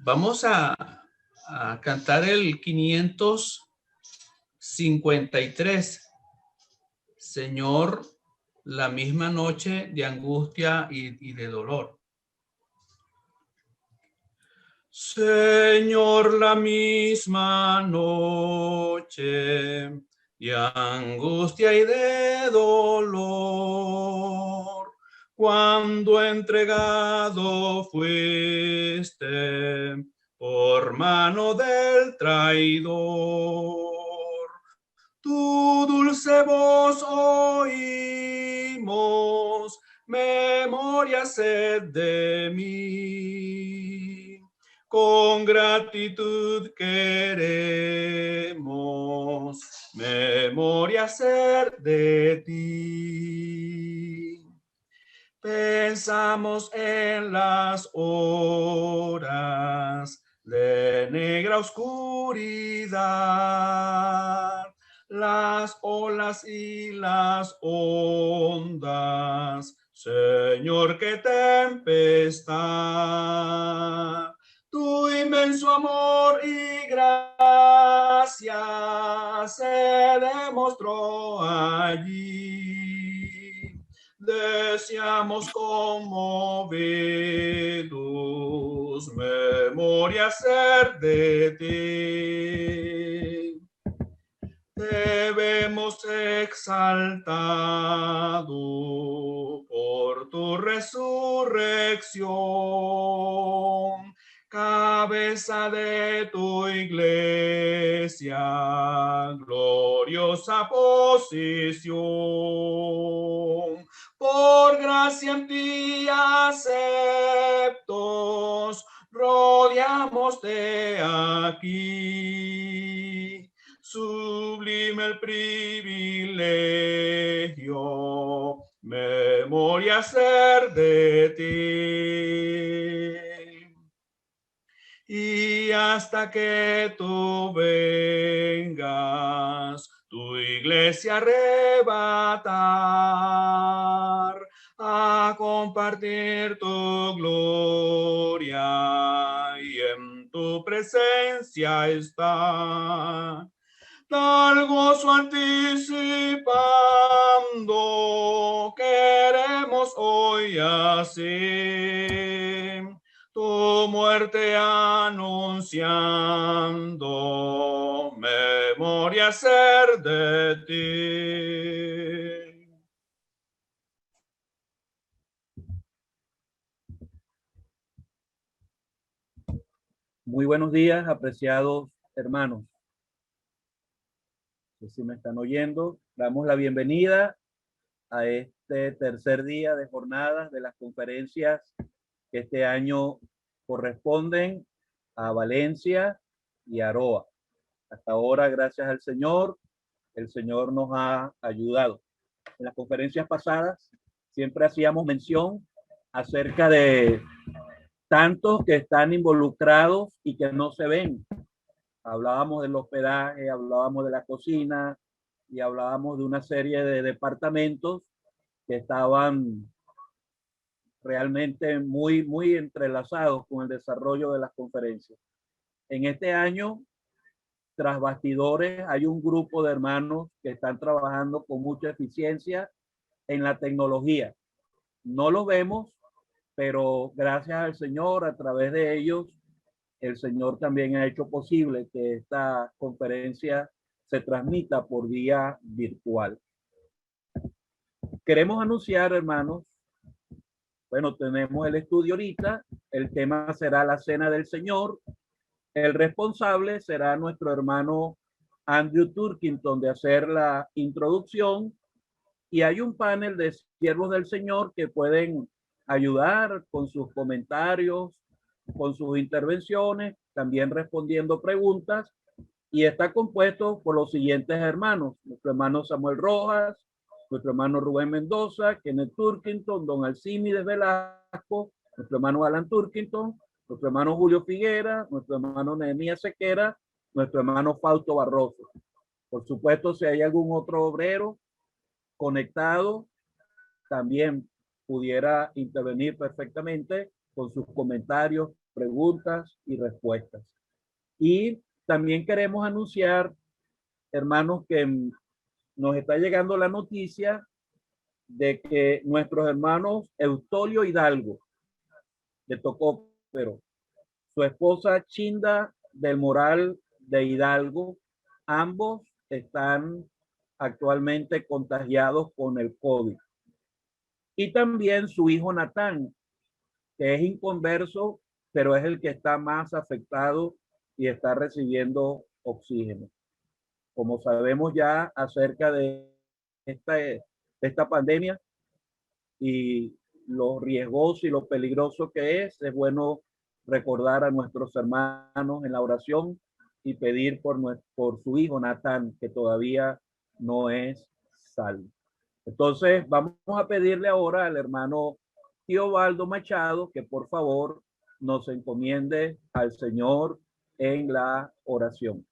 Vamos a cantar el 553. Señor, la misma noche de angustia y de dolor. Señor, la misma noche de angustia y de dolor, cuando entregado fuiste por mano del traidor, tu dulce voz oímos, memoria sed de mí. Con gratitud queremos memoria ser de ti. Pensamos en las horas de negra oscuridad, las olas y las ondas, Señor, qué tempestad. Tu inmenso amor y gracia se demostró allí. Deseamos conmovidos memoria ser de ti. Te vemos exaltado por tu resurrección, cabeza de tu iglesia, gloriosa posición. Por gracia en ti aceptos, rodeamos de aquí. Sublime el privilegio, memoria ser de ti. Y hasta que tú vengas, tu iglesia arrebatar, a compartir tu gloria y en tu presencia estar. Tal gozo anticipando, queremos hoy así, tu muerte anunciando, memoria ser de ti. Muy buenos días, apreciados hermanos. Si me están oyendo, damos la bienvenida a este tercer día de jornadas de las conferencias que este año corresponden a Valencia y Aroa. Hasta ahora, gracias al Señor, el Señor nos ha ayudado. En las conferencias pasadas siempre hacíamos mención acerca de tantos que están involucrados y que no se ven. Hablábamos del hospedaje, hablábamos de la cocina y hablábamos de una serie de departamentos que estaban realmente muy entrelazados con el desarrollo de las conferencias. En este año, tras bastidores, hay un grupo de hermanos que están trabajando con mucha eficiencia en la tecnología. No lo vemos, pero gracias al Señor, a través de ellos, el Señor también ha hecho posible que esta conferencia se transmita por vía virtual. Queremos anunciar, hermanos, bueno, tenemos el estudio ahorita, el tema será la Cena del Señor, el responsable será nuestro hermano Andrew Turkington de hacer la introducción, y hay un panel de siervos del Señor que pueden ayudar con sus comentarios, con sus intervenciones, también respondiendo preguntas, y está compuesto por los siguientes hermanos: nuestro hermano Samuel Rojas, nuestro hermano Rubén Mendoza, Kenneth Turkington, don Alcímides Velasco, nuestro hermano Alan Turkington, nuestro hermano Julio Figuera, nuestro hermano Nehemías Sequera, nuestro hermano Fausto Barroso. Por supuesto, si hay algún otro obrero conectado, también pudiera intervenir perfectamente con sus comentarios, preguntas y respuestas. Y también queremos anunciar, hermanos, que nos está llegando la noticia de que nuestros hermanos Eutolio Hidalgo, de Tocópero, su esposa Chinda del Moral de Hidalgo, ambos están actualmente contagiados con el COVID. Y también su hijo Natán, que es inconverso, pero es el que está más afectado y está recibiendo oxígeno. Como sabemos ya acerca de esta pandemia y lo riesgoso y lo peligroso que es bueno recordar a nuestros hermanos en la oración y pedir por su hijo Natán, que todavía no es salvo. Entonces vamos a pedirle ahora al hermano Teobaldo Machado que por favor nos encomiende al Señor en la oración.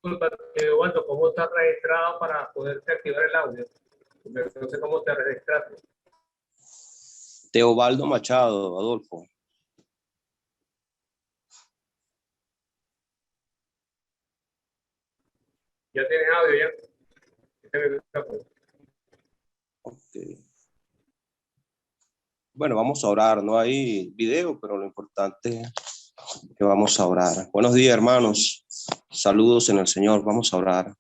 Disculpa, Teobaldo, ¿cómo estás registrado para poderte activar el audio? No sé cómo te registraste. Teobaldo Machado, Adolfo. Ya tienes audio, ya. Okay. Bueno, vamos a orar. No hay video, pero lo importante es que vamos a orar. Buenos días, hermanos. Saludos en el Señor. Vamos a orar.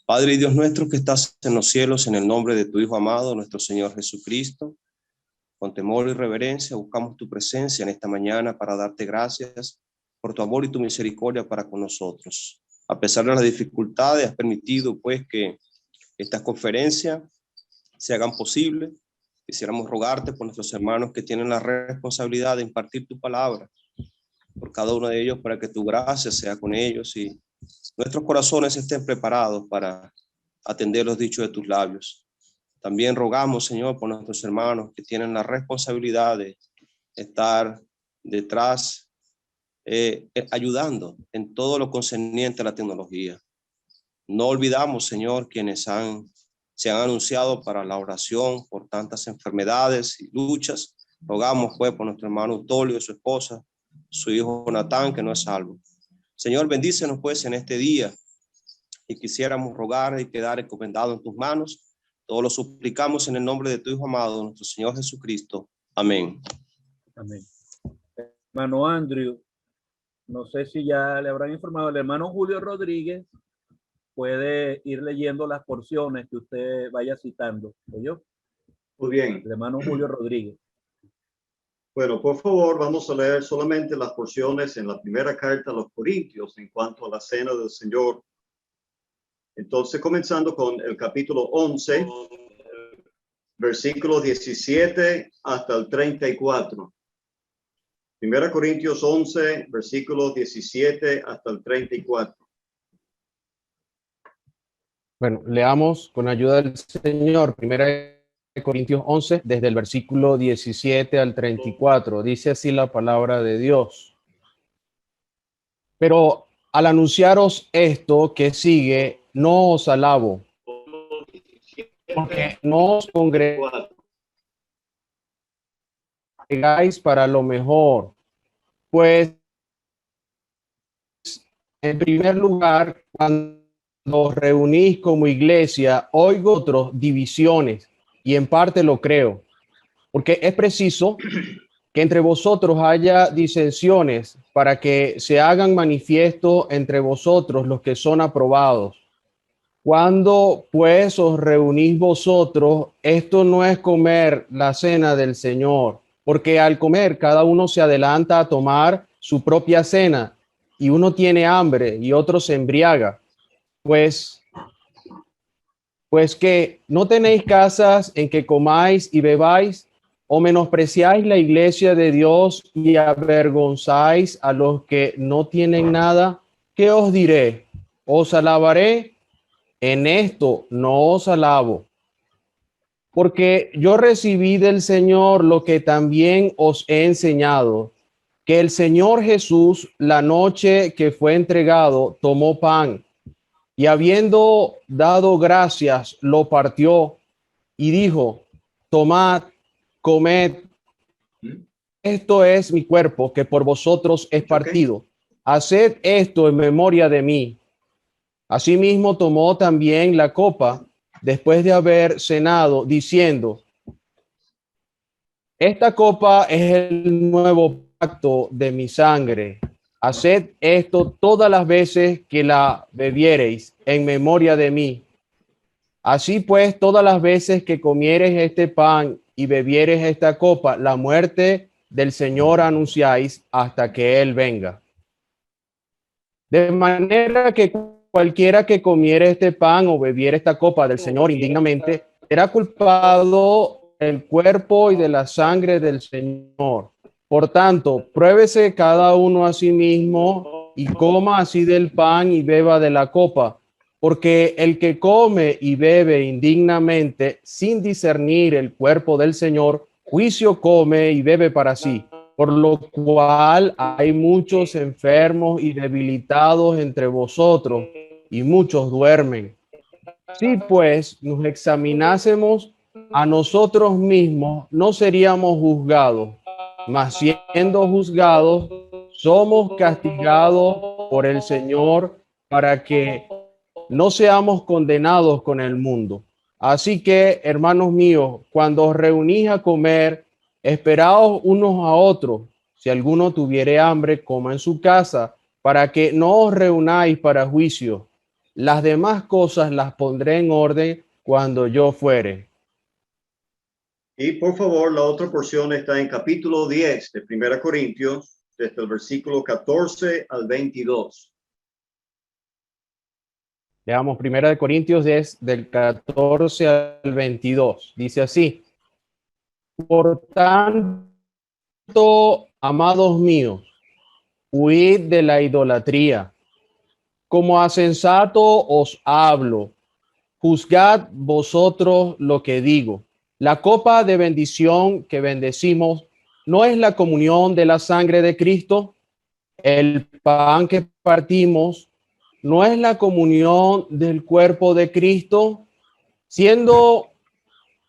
Padre y Dios nuestro que estás en los cielos, en el nombre de tu Hijo amado, nuestro Señor Jesucristo, con temor y reverencia buscamos tu presencia en esta mañana para darte gracias por tu amor y tu misericordia para con nosotros. A pesar de las dificultades, has permitido pues que estas conferencias se hagan posible. Quisiéramos rogarte por nuestros hermanos que tienen la responsabilidad de impartir tu palabra, por cada uno de ellos, para que tu gracia sea con ellos y nuestros corazones estén preparados para atender los dichos de tus labios. También rogamos, Señor, por nuestros hermanos que tienen la responsabilidad de estar detrás, ayudando en todo lo concerniente a la tecnología. No olvidamos, Señor, quienes se han anunciado para la oración por tantas enfermedades y luchas. Rogamos, pues, por nuestro hermano Eutolio, su esposa, su hijo Natán, que no es salvo. Señor, bendícenos, pues, en este día y quisiéramos rogar y quedar encomendados en tus manos. Todo lo suplicamos en el nombre de tu Hijo amado, nuestro Señor Jesucristo. Amén. Amén. Hermano Andrew, no sé si ya le habrán informado, el hermano Julio Rodríguez puede ir leyendo las porciones que usted vaya citando. ¿Oyó? Muy bien. El hermano Julio Rodríguez. Bueno, por favor, vamos a leer solamente las porciones en la primera carta a los Corintios en cuanto a la cena del Señor. Entonces, comenzando con el capítulo 11, versículo 17 hasta el 34. Primera Corintios 11, versículo 17 hasta el 34. Bueno, leamos con ayuda del Señor. Primera Corintios 11, desde el versículo 17 al 34. Dice así la palabra de Dios. Pero al anunciaros esto que sigue, no os alabo, porque no os congregáis para lo mejor, pues en primer lugar, cuando os reunís como iglesia, oigo otras divisiones, y en parte lo creo, porque es preciso que entre vosotros haya disensiones para que se hagan manifiesto entre vosotros los que son aprobados. Cuando pues os reunís vosotros, esto no es comer la cena del Señor, porque al comer cada uno se adelanta a tomar su propia cena, y uno tiene hambre y otro se embriaga. Pues que no tenéis casas en que comáis y bebáis, o menospreciáis la iglesia de Dios y avergonzáis a los que no tienen nada. ¿Qué os diré? ¿Os alabaré? En esto no os alabo, porque yo recibí del Señor lo que también os he enseñado, que el Señor Jesús, la noche que fue entregado, tomó pan, y habiendo dado gracias, lo partió y dijo: tomad, comed, esto es mi cuerpo que por vosotros es partido. Haced esto en memoria de mí. Asimismo tomó también la copa después de haber cenado, diciendo: esta copa es el nuevo pacto de mi sangre. Haced esto todas las veces que la bebiereis en memoria de mí. Así pues, todas las veces que comiereis este pan y bebiereis esta copa, la muerte del Señor anunciáis hasta que Él venga. De manera que cualquiera que comiere este pan o bebiere esta copa del Señor indignamente, será culpado del cuerpo y de la sangre del Señor. Por tanto, pruébese cada uno a sí mismo y coma así del pan y beba de la copa. Porque el que come y bebe indignamente, sin discernir el cuerpo del Señor, juicio come y bebe para sí. Por lo cual hay muchos enfermos y debilitados entre vosotros, y muchos duermen. Si pues nos examinásemos a nosotros mismos, no seríamos juzgados, mas siendo juzgados, somos castigados por el Señor para que no seamos condenados con el mundo. Así que, hermanos míos, cuando os reunís a comer, esperaos unos a otros. Si alguno tuviere hambre, coma en su casa, para que no os reunáis para juicio. Las demás cosas las pondré en orden cuando yo fuere. Y por favor, la otra porción está en capítulo 10 de 1 Corintios, desde el versículo 14 al 22. Leamos 1 Corintios 10, del 14 al 22. Dice así: por tanto, amados míos, huid de la idolatría. Como a sensato os hablo, juzgad vosotros lo que digo. La copa de bendición que bendecimos, ¿no es la comunión de la sangre de Cristo? El pan que partimos, ¿no es la comunión del cuerpo de Cristo? Siendo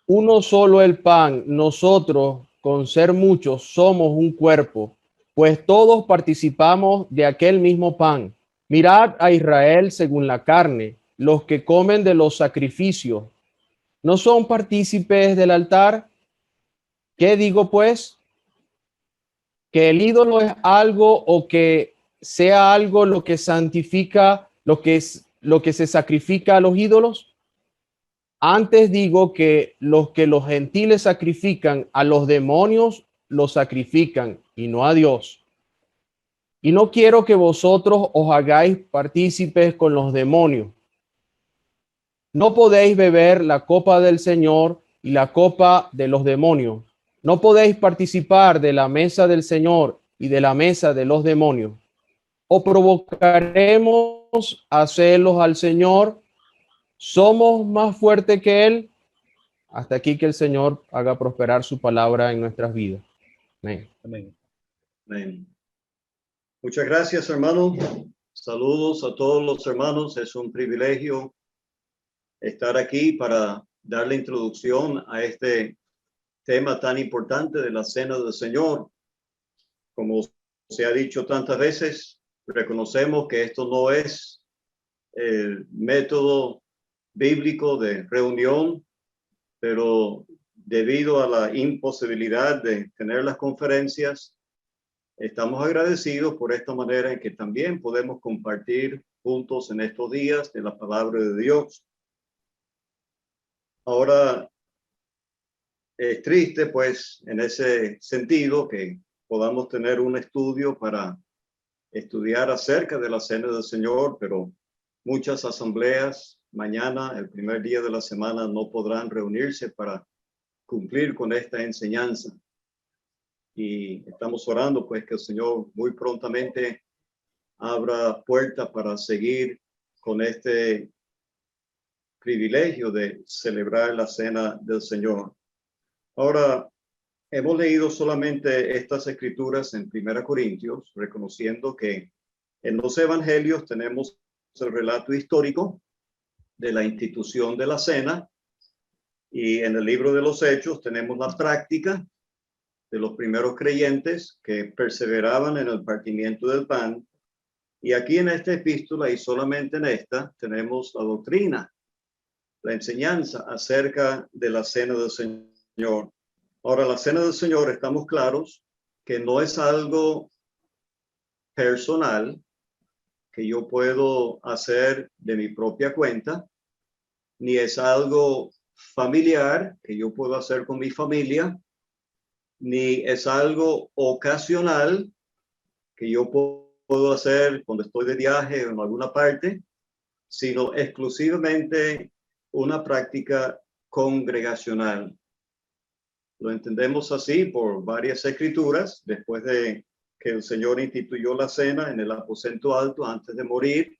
uno solo el pan, nosotros, con ser muchos, somos un cuerpo, pues todos participamos de aquel mismo pan. Mirad a Israel según la carne, los que comen de los sacrificios, ¿no son partícipes del altar? ¿Qué digo pues? ¿Que el ídolo es algo o que sea algo lo que santifica, lo que se sacrifica a los ídolos? Antes digo que los gentiles sacrifican a los demonios, los sacrifican y no a Dios. Y no quiero que vosotros os hagáis partícipes con los demonios. No podéis beber la copa del Señor y la copa de los demonios. No podéis participar de la mesa del Señor y de la mesa de los demonios. ¿O provocaremos a celos al Señor? ¿Somos más fuertes que Él? Hasta aquí, que el Señor haga prosperar su palabra en nuestras vidas. Amén. Amén. Amén. Muchas gracias, hermano. Saludos a todos los hermanos. Es un privilegio estar aquí para darle introducción a este tema tan importante de la Cena del Señor. Como se ha dicho tantas veces, reconocemos que esto no es el método bíblico de reunión, pero debido a la imposibilidad de tener las conferencias, estamos agradecidos por esta manera en que también podemos compartir juntos en estos días de la palabra de Dios. Ahora, es triste, pues, en ese sentido, que podamos tener un estudio para estudiar acerca de la Cena del Señor, pero muchas asambleas mañana, el primer día de la semana, no podrán reunirse para cumplir con esta enseñanza. Y estamos orando, pues, que el Señor muy prontamente abra puerta para seguir con este privilegio de celebrar la Cena del Señor. Ahora, hemos leído solamente estas escrituras en 1 Corintios, reconociendo que en los evangelios tenemos el relato histórico de la institución de la cena, Y en el libro de los Hechos tenemos la práctica de los primeros creyentes que perseveraban en el partimiento del pan. Y aquí en esta epístola, y solamente en esta, tenemos la doctrina, la enseñanza acerca de la cena del Señor. Ahora, la cena del Señor, estamos claros que no es algo personal que yo puedo hacer de mi propia cuenta, ni es algo familiar que yo puedo hacer con mi familia, ni es algo ocasional que yo puedo hacer cuando estoy de viaje o en alguna parte, sino exclusivamente una práctica congregacional. Lo entendemos así por varias escrituras, después de que el Señor instituyó la cena en el aposento alto antes de morir.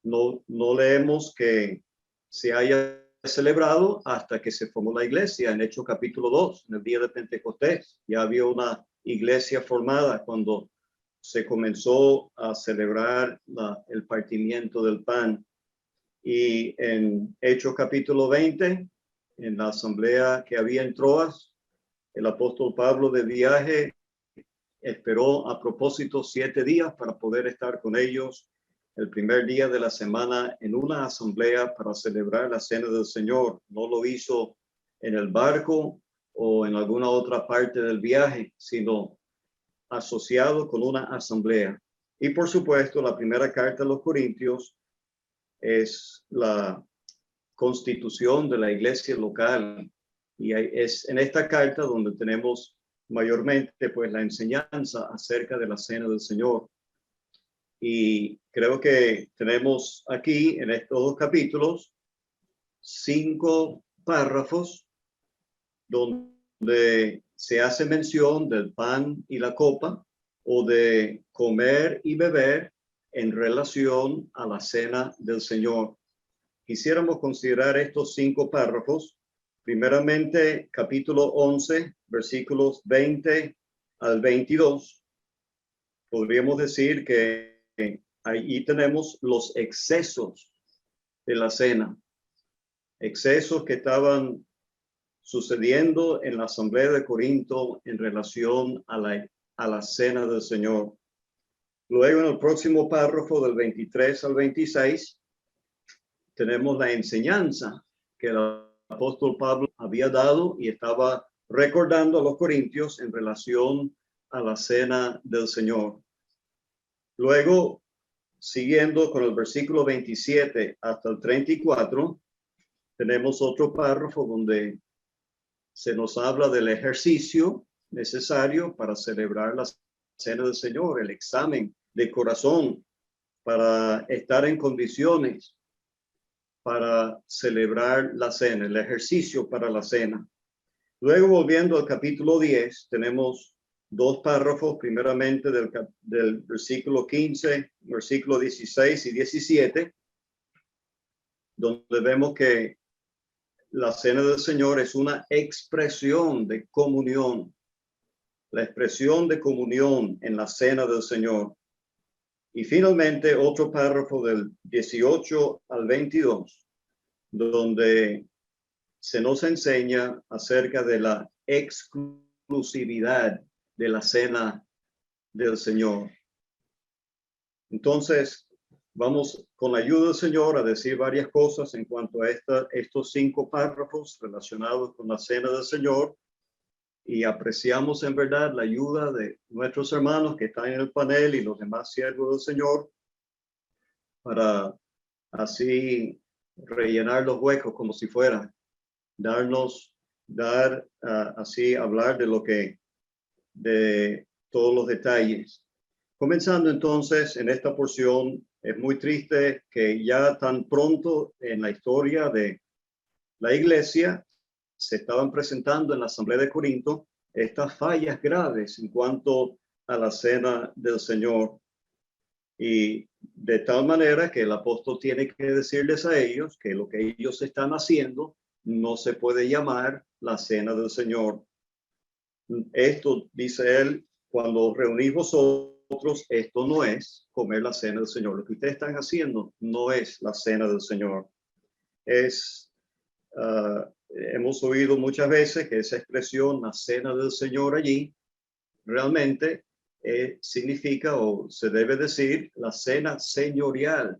No leemos que se haya celebrado hasta que se formó la iglesia en Hechos capítulo 2, en el día de Pentecostés. Ya había una iglesia formada cuando se comenzó a celebrar el partimiento del pan. Y en Hechos capítulo 20, en la asamblea que había en Troas, el apóstol Pablo de viaje esperó a propósito 7 días para poder estar con ellos el primer día de la semana en una asamblea para celebrar la cena del Señor. No lo hizo en el barco o en alguna otra parte del viaje, sino asociado con una asamblea. Y por supuesto, la primera carta a los Corintios es la constitución de la iglesia local. Y es en esta carta donde tenemos mayormente pues la enseñanza acerca de la cena del Señor. Y creo que tenemos aquí en estos 2 capítulos 5 párrafos donde se hace mención del pan y la copa o de comer y beber en relación a la cena del Señor. Quisiéramos considerar estos 5 párrafos. Primeramente, capítulo 11, versículos 20 al 22. Podríamos decir que ahí tenemos los excesos de la cena. Excesos que estaban sucediendo en la asamblea de Corinto en relación a la cena del Señor. Luego, en el próximo párrafo del 23 al 26, tenemos la enseñanza que el apóstol Pablo había dado y estaba recordando a los corintios en relación a la cena del Señor. Luego, siguiendo con el versículo 27 hasta el 34, tenemos otro párrafo donde se nos habla del ejercicio necesario para celebrar la cena del Señor, el examen de corazón para estar en condiciones para celebrar la cena, el ejercicio para la cena. Luego, volviendo al capítulo 10, tenemos 2 párrafos, primeramente del versículo 15, versículo 16 y 17, donde vemos que la cena del Señor es una expresión de comunión, la expresión de comunión en la cena del Señor. Y finalmente otro párrafo del 18 al 22, donde se nos enseña acerca de la exclusividad de la cena del Señor. Entonces, vamos con la ayuda del Señor a decir varias cosas en cuanto a estos 5 párrafos relacionados con la cena del Señor. Y apreciamos en verdad la ayuda de nuestros hermanos que están en el panel y los demás siervos del Señor para así rellenar los huecos como si fuera, así hablar de todos los detalles. Comenzando entonces en esta porción, es muy triste que ya tan pronto en la historia de la iglesia se estaban presentando en la asamblea de Corinto estas fallas graves en cuanto a la cena del Señor. Y de tal manera que el apóstol tiene que decirles a ellos que lo que ellos están haciendo no se puede llamar la cena del Señor. Esto, dice él, cuando reunís vosotros, esto no es comer la cena del Señor. Lo que ustedes están haciendo no es la cena del Señor. Es hemos oído muchas veces que esa expresión, la cena del Señor allí, realmente significa o se debe decir la cena señorial.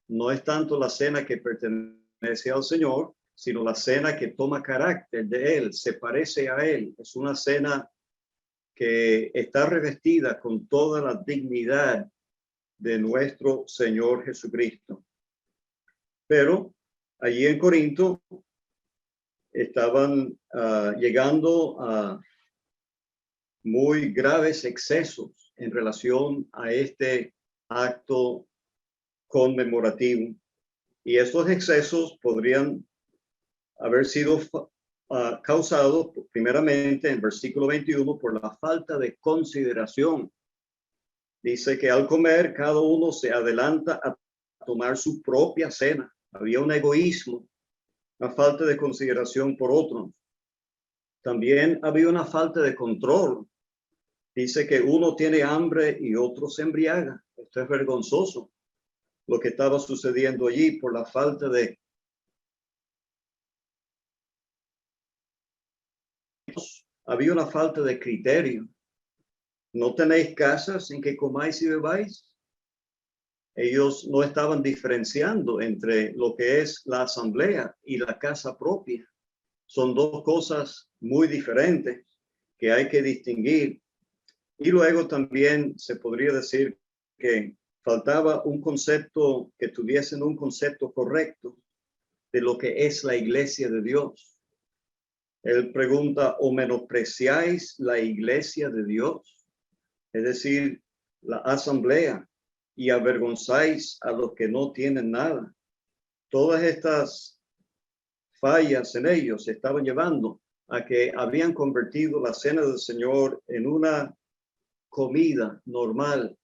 No es tanto la cena que pertenece al Señor, sino la cena que toma carácter de Él, se parece a Él. Es una cena que está revestida con toda la dignidad de nuestro Señor Jesucristo. Pero allí en Corinto estaban llegando a muy graves excesos en relación a este acto conmemorativo. Y estos excesos podrían haber sido causados primeramente en versículo 21 por la falta de consideración. Dice que al comer cada uno se adelanta a tomar su propia cena. Había un egoísmo, una falta de consideración por otros. También había una falta de control. Dice que uno tiene hambre y otro se embriaga. Esto es vergonzoso, lo que estaba sucediendo allí por la falta de... Había una falta de criterio. ¿No tenéis casas en que comáis y bebáis? Ellos no estaban diferenciando entre lo que es la asamblea y la casa propia. Son dos cosas muy diferentes que hay que distinguir. Y luego también se podría decir que faltaba un concepto, que tuviesen un concepto correcto de lo que es la iglesia de Dios. Él pregunta, ¿o menospreciáis la iglesia de Dios? Es decir, la asamblea, y avergonzáis a los que no tienen nada. Todas estas fallas en ellos se estaban llevando a que habían convertido la cena del Señor en una comida normal,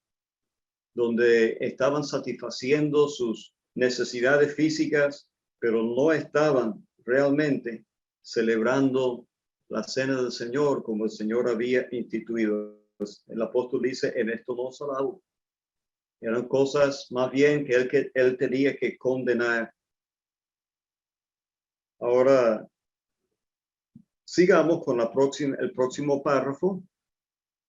donde estaban satisfaciendo sus necesidades físicas, pero no estaban realmente celebrando la cena del Señor como el Señor había instituido. El apóstol dice, en esto no os alabo. Eran cosas más bien que él tenía que condenar. Ahora, sigamos con el próximo párrafo,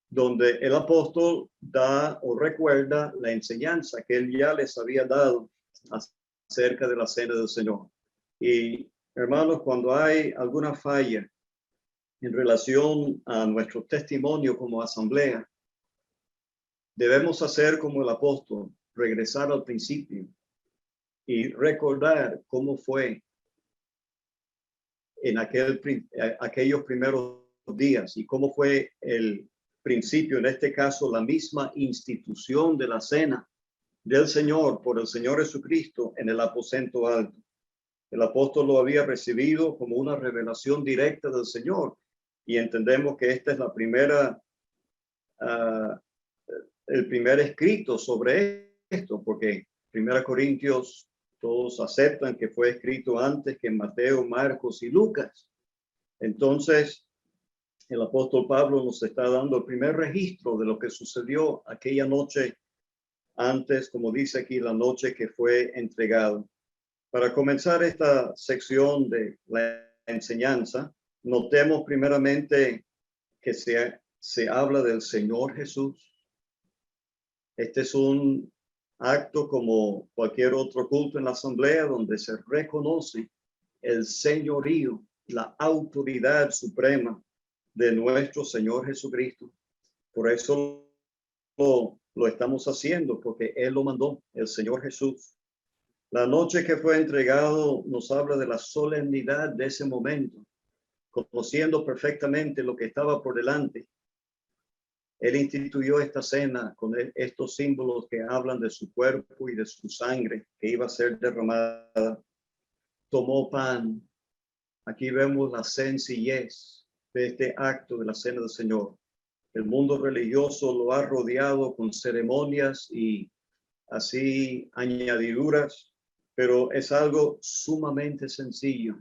donde el apóstol da o recuerda la enseñanza que él ya les había dado acerca de la cena del Señor. Y hermanos, cuando hay alguna falla en relación a nuestro testimonio como asamblea, debemos hacer como el apóstol, regresar al principio y recordar cómo fue en aquellos primeros días y cómo fue el principio, en este caso, la misma institución de la cena del Señor por el Señor Jesucristo en el aposento alto. El apóstol lo había recibido como una revelación directa del Señor y entendemos que esta es la primera, el primer escrito sobre esto, porque 1 Corintios todos aceptan que fue escrito antes que Mateo, Marcos y Lucas. Entonces, el apóstol Pablo nos está dando el primer registro de lo que sucedió aquella noche antes, como dice aquí, la noche que fue entregado. Para comenzar esta sección de la enseñanza, notemos primeramente que se habla del Señor Jesús. Este es un acto como cualquier otro culto en la asamblea donde se reconoce el señorío, la autoridad suprema de nuestro Señor Jesucristo. Por eso lo estamos haciendo, porque Él lo mandó, el Señor Jesús. La noche que fue entregado nos habla de la solemnidad de ese momento, conociendo perfectamente lo que estaba por delante. Él instituyó esta cena con estos símbolos que hablan de su cuerpo y de su sangre que iba a ser derramada. Tomó pan. Aquí vemos la sencillez de este acto de la cena del Señor. El mundo religioso lo ha rodeado con ceremonias y así añadiduras, pero es algo sumamente sencillo.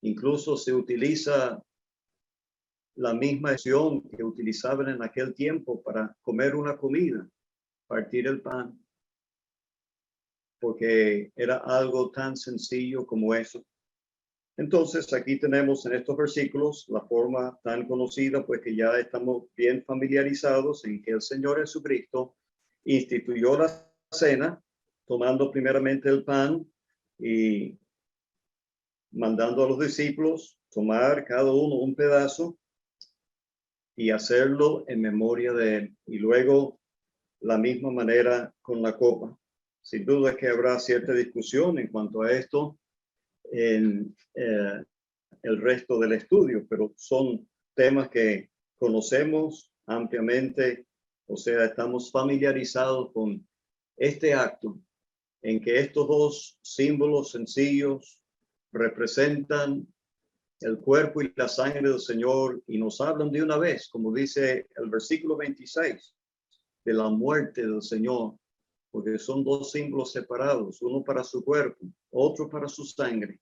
Incluso se utiliza la misma acción que utilizaban en aquel tiempo para comer una comida, partir el pan, porque era algo tan sencillo como eso. Entonces, aquí tenemos en estos versículos la forma tan conocida, pues que ya estamos bien familiarizados en que el Señor Jesucristo instituyó la cena, tomando primeramente el pan y mandando a los discípulos tomar cada uno un pedazo y hacerlo en memoria de él. Y luego la misma manera con la copa. Sin duda que habrá cierta discusión en cuanto a esto en el resto del estudio, pero son temas que conocemos ampliamente, o sea, estamos familiarizados con este acto en que estos dos símbolos sencillos representan el cuerpo y la sangre del Señor y nos hablan de una vez, como dice el versículo 26, de la muerte del Señor, porque son dos símbolos separados, uno para su cuerpo, otro para su sangre,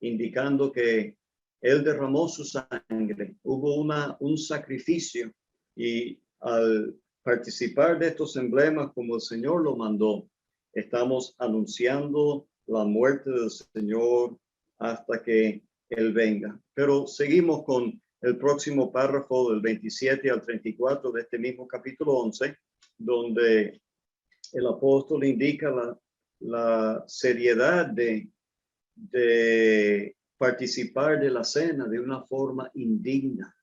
indicando que Él derramó su sangre, hubo un sacrificio y al participar de estos emblemas como el Señor lo mandó, estamos anunciando la muerte del Señor hasta que Él venga. Pero seguimos con el próximo párrafo del 27 al 34 de este mismo capítulo 11, donde el apóstol indica la seriedad de participar de la cena de una forma indigna.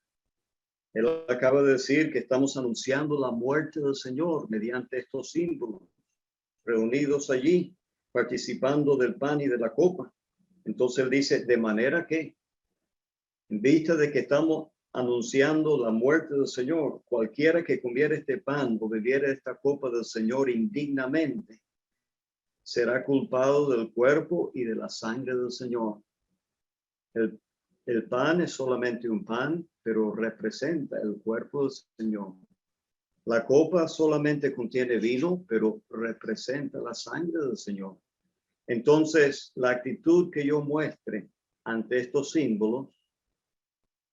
Él acaba de decir que estamos anunciando la muerte del Señor mediante estos símbolos, reunidos allí, participando del pan y de la copa. Entonces él dice, de manera que, en vista de que estamos anunciando la muerte del Señor, cualquiera que comiera este pan o bebiera esta copa del Señor indignamente, será culpado del cuerpo y de la sangre del Señor. El pan es solamente un pan, pero representa el cuerpo del Señor. La copa solamente contiene vino, pero representa la sangre del Señor. Entonces, la actitud que yo muestre ante estos símbolos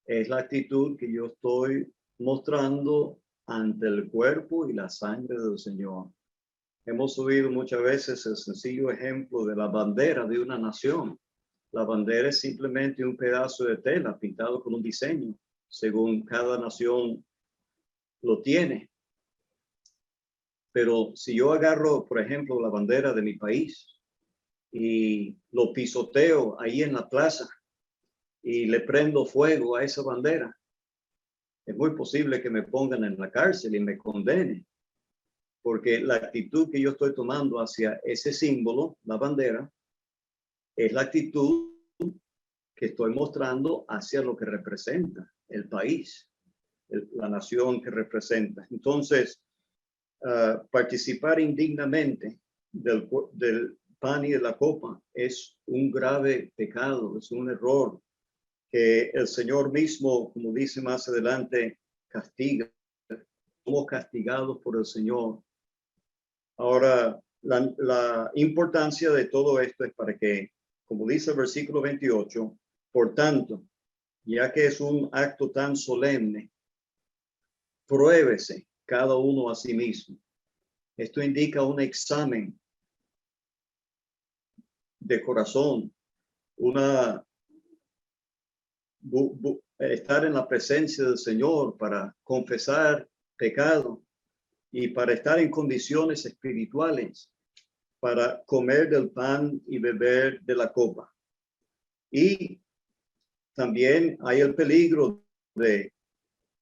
es la actitud que yo estoy mostrando ante el cuerpo y la sangre del Señor. Hemos oído muchas veces el sencillo ejemplo de la bandera de una nación. La bandera es simplemente un pedazo de tela pintado con un diseño, según cada nación lo tiene. Pero si yo agarro, por ejemplo, la bandera de mi país y lo pisoteo ahí en la plaza y le prendo fuego a esa bandera, es muy posible que me pongan en la cárcel y me condenen, porque la actitud que yo estoy tomando hacia ese símbolo, la bandera, es la actitud que estoy mostrando hacia lo que representa el país, la nación que representa. Entonces, participar indignamente del pan y de la copa es un grave pecado, es un error que el Señor mismo, como dice más adelante, castiga. Somos castigados por el Señor. Ahora, la importancia de todo esto es para que, como dice el versículo 28, por tanto, ya que es un acto tan solemne, pruébese cada uno a sí mismo. Esto indica un examen de corazón, estar en la presencia del Señor para confesar pecado y para estar en condiciones espirituales, para comer del pan y beber de la copa. Y también hay el peligro de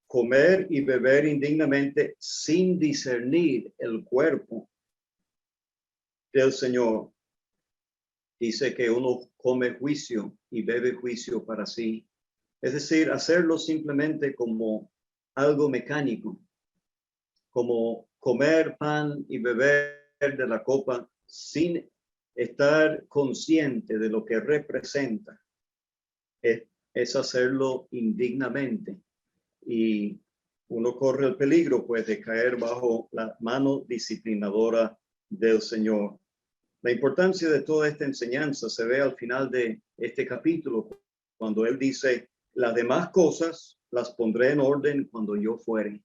comer y beber indignamente sin discernir el cuerpo del Señor. Dice que uno come juicio y bebe juicio para sí. Es decir, hacerlo simplemente como algo mecánico, como comer pan y beber de la copa sin estar consciente de lo que representa. Es hacerlo indignamente y uno corre el peligro pues de caer bajo la mano disciplinadora del Señor. La importancia de toda esta enseñanza se ve al final de este capítulo, cuando él dice, las demás cosas las pondré en orden cuando yo fuere.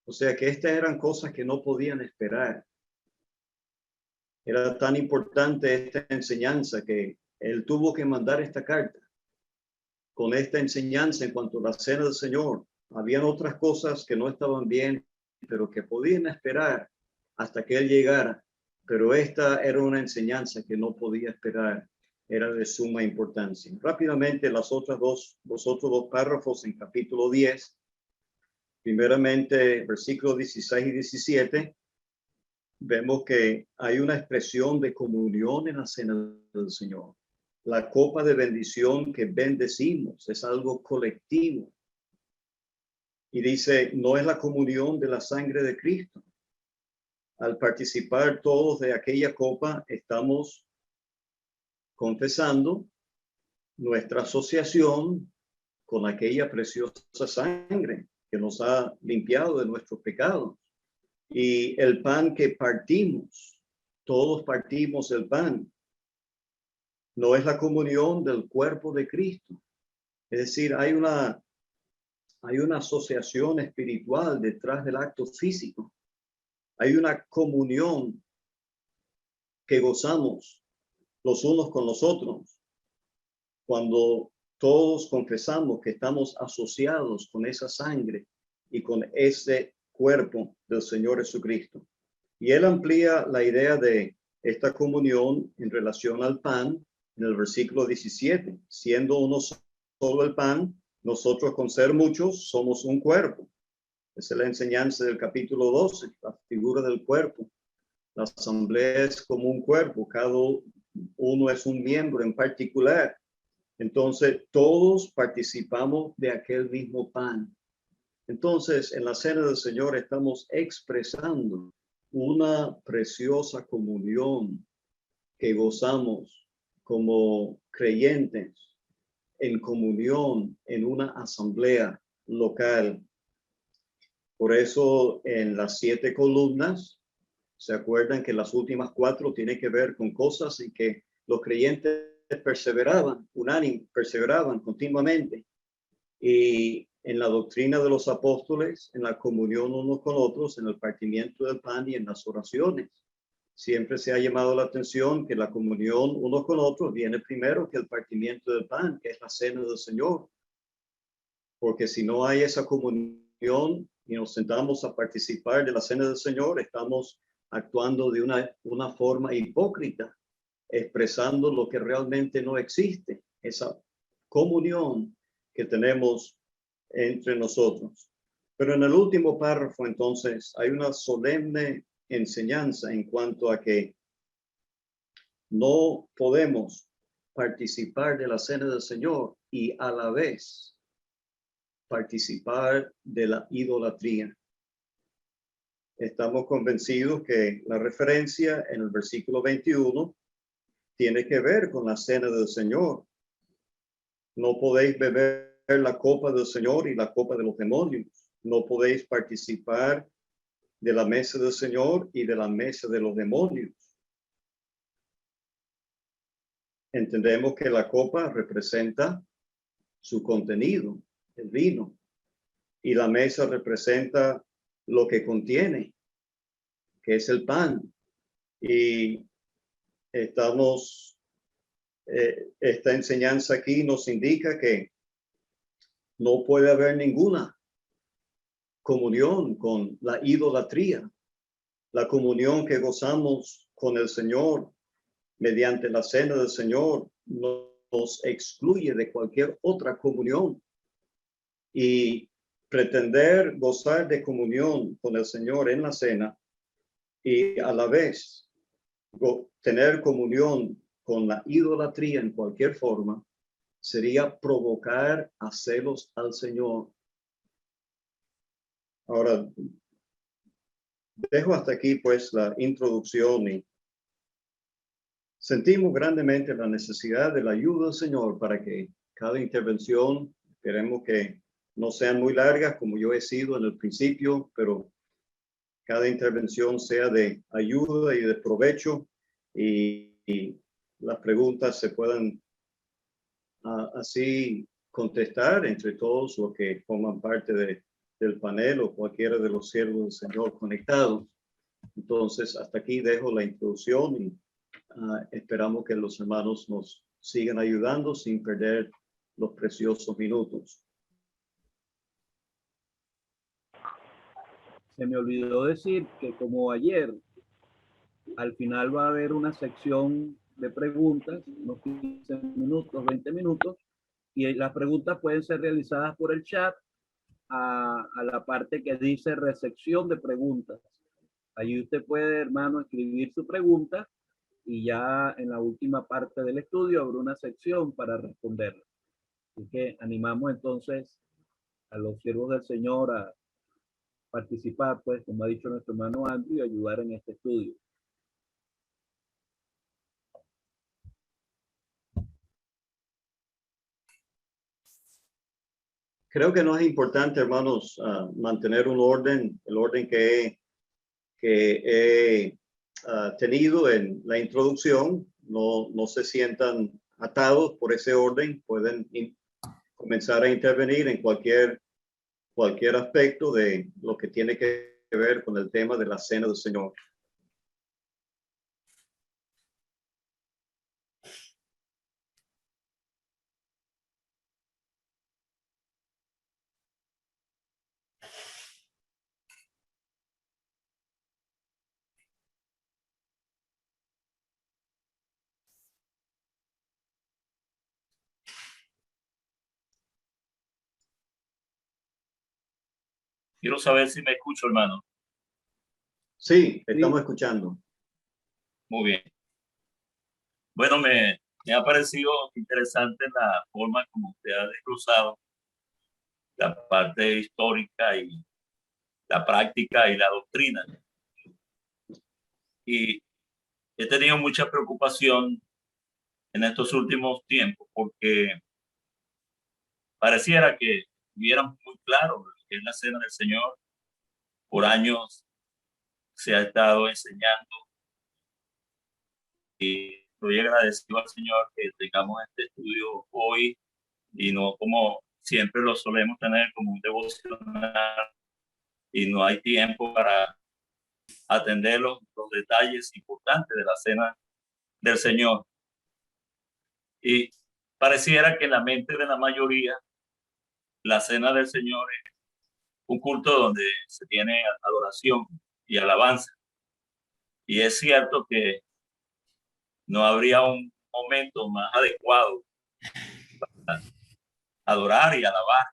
O sea que estas eran cosas que no podían esperar. Era tan importante esta enseñanza que Él tuvo que mandar esta carta con esta enseñanza en cuanto a la cena del Señor. Habían otras cosas que no estaban bien, pero que podían esperar hasta que Él llegara. Pero esta era una enseñanza que no podía esperar. Era de suma importancia. Rápidamente, los otros dos párrafos en capítulo 10. Primeramente, versículos 16 y 17. Vemos que hay una expresión de comunión en la cena del Señor. La copa de bendición que bendecimos es algo colectivo. Y dice, no es la comunión de la sangre de Cristo. Al participar todos de aquella copa, estamos confesando nuestra asociación con aquella preciosa sangre que nos ha limpiado de nuestros pecados. Y el pan que partimos, todos partimos el pan, no es la comunión del cuerpo de Cristo. Es decir, hay una asociación espiritual detrás del acto físico. Hay una comunión que gozamos los unos con los otros cuando todos confesamos que estamos asociados con esa sangre y con ese cuerpo del Señor Jesucristo. Y él amplía la idea de esta comunión en relación al pan en el versículo 17, siendo uno solo el pan, nosotros con ser muchos somos un cuerpo. Esa es la enseñanza del capítulo 12, la figura del cuerpo. La asamblea es como un cuerpo, cada uno es un miembro en particular. Entonces, todos participamos de aquel mismo pan. Entonces, en la cena del Señor estamos expresando una preciosa comunión que gozamos como creyentes en comunión en una asamblea local. Por eso en las 7 columnas, ¿se acuerdan que las últimas 4 tienen que ver con cosas en que los creyentes perseveraban continuamente? Y en la doctrina de los apóstoles, en la comunión unos con otros, en el partimiento del pan y en las oraciones. Siempre se ha llamado la atención que la comunión unos con otros viene primero que el partimiento del pan, que es la cena del Señor. Porque si no hay esa comunión y nos sentamos a participar de la cena del Señor, estamos actuando de una forma hipócrita, expresando lo que realmente no existe, esa comunión que tenemos entre nosotros. Pero en el último párrafo, entonces, hay una solemne enseñanza en cuanto a que no podemos participar de la cena del Señor y a la vez participar de la idolatría. Estamos convencidos que la referencia en el versículo 21 tiene que ver con la cena del Señor. No podéis beber la copa del Señor y la copa de los demonios. No podéis participar de la mesa del Señor y de la mesa de los demonios. Entendemos que la copa representa su contenido, el vino, y la mesa representa lo que contiene, que es el pan. Y esta enseñanza aquí nos indica que no puede haber ninguna comunión con la idolatría. La comunión que gozamos con el Señor mediante la cena del Señor nos excluye de cualquier otra comunión. Y pretender gozar de comunión con el Señor en la cena y a la vez tener comunión con la idolatría en cualquier forma sería provocar a celos al Señor. Ahora, dejo hasta aquí pues la introducción y sentimos grandemente la necesidad de la ayuda del Señor para que cada intervención, esperemos que no sean muy largas como yo he sido en el principio, pero cada intervención sea de ayuda y de provecho y las preguntas se puedan así contestar entre todos los que forman parte del panel o cualquiera de los siervos del Señor conectados. Entonces, hasta aquí dejo la introducción y esperamos que los hermanos nos sigan ayudando sin perder los preciosos minutos. Se me olvidó decir que como ayer, al final va a haber una sección de preguntas, unos 15 minutos, 20 minutos, y las preguntas pueden ser realizadas por el chat a la parte que dice recepción de preguntas. Allí usted puede, hermano, escribir su pregunta y ya en la última parte del estudio habrá una sección para responderla. Así que animamos entonces a los siervos del Señor a participar, pues, como ha dicho nuestro hermano Andrew, y ayudar en este estudio. Creo que no es importante, hermanos, mantener un orden, el orden que he tenido en la introducción. No se sientan atados por ese orden, pueden comenzar a intervenir en cualquier aspecto de lo que tiene que ver con el tema de la cena del Señor. Quiero saber si me escucho, hermano. Sí, estamos escuchando. Muy bien. Bueno, me ha parecido interesante la forma como usted ha desglosado la parte histórica y la práctica y la doctrina. Y he tenido mucha preocupación en estos últimos tiempos porque pareciera que estuviéramos muy claro lo que es la cena del Señor. Por años se ha estado enseñando y estoy agradecido al Señor que tengamos este estudio hoy y no como siempre lo solemos tener como un devocional y no hay tiempo para atender los detalles importantes de la cena del Señor. Y pareciera que en la mente de la mayoría la cena del Señor es un culto donde se tiene adoración y alabanza. Y es cierto que no habría un momento más adecuado para adorar y alabar.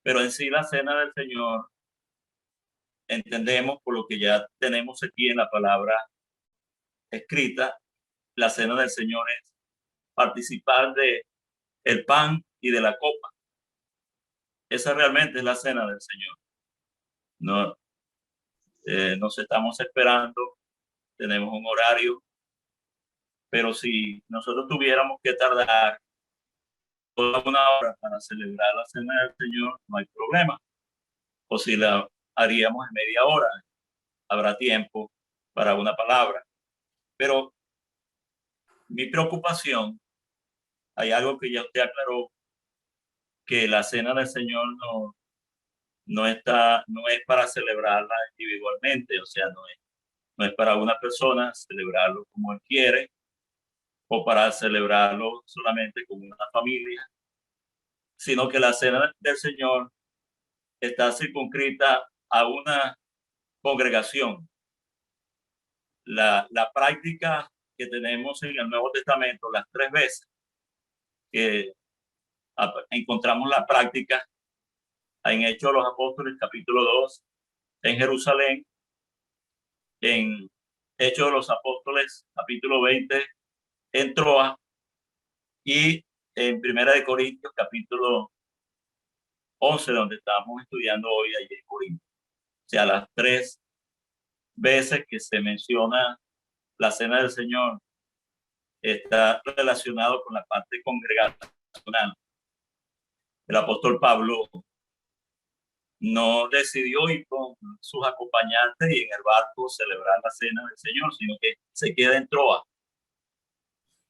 Pero en sí la cena del Señor entendemos por lo que ya tenemos aquí en la palabra escrita, la cena del Señor es participar de el pan y de la copa. Esa realmente es la cena del Señor. No, nos estamos esperando, tenemos un horario, pero si nosotros tuviéramos que tardar toda una hora para celebrar la cena del Señor, no hay problema. O si la haríamos en media hora, habrá tiempo para una palabra. Pero mi preocupación, hay algo que ya usted aclaró, que la cena del Señor no es para celebrarla individualmente, o sea, no es para una persona celebrarlo como él quiere o para celebrarlo solamente con una familia, sino que la cena del Señor está circunscrita a una congregación. La práctica que tenemos en el Nuevo Testamento, las 3 veces que encontramos la práctica en Hechos de los Apóstoles, capítulo 2, en Jerusalén, en Hechos de los Apóstoles, capítulo 20, en Troas, y en Primera de Corintios, capítulo 11, donde estamos estudiando hoy allí en Corintios. O sea, las 3 veces que se menciona la cena del Señor está relacionado con la parte congregacional. El apóstol Pablo no decidió ir con sus acompañantes y en el barco celebrar la cena del Señor, sino que se queda en Troas.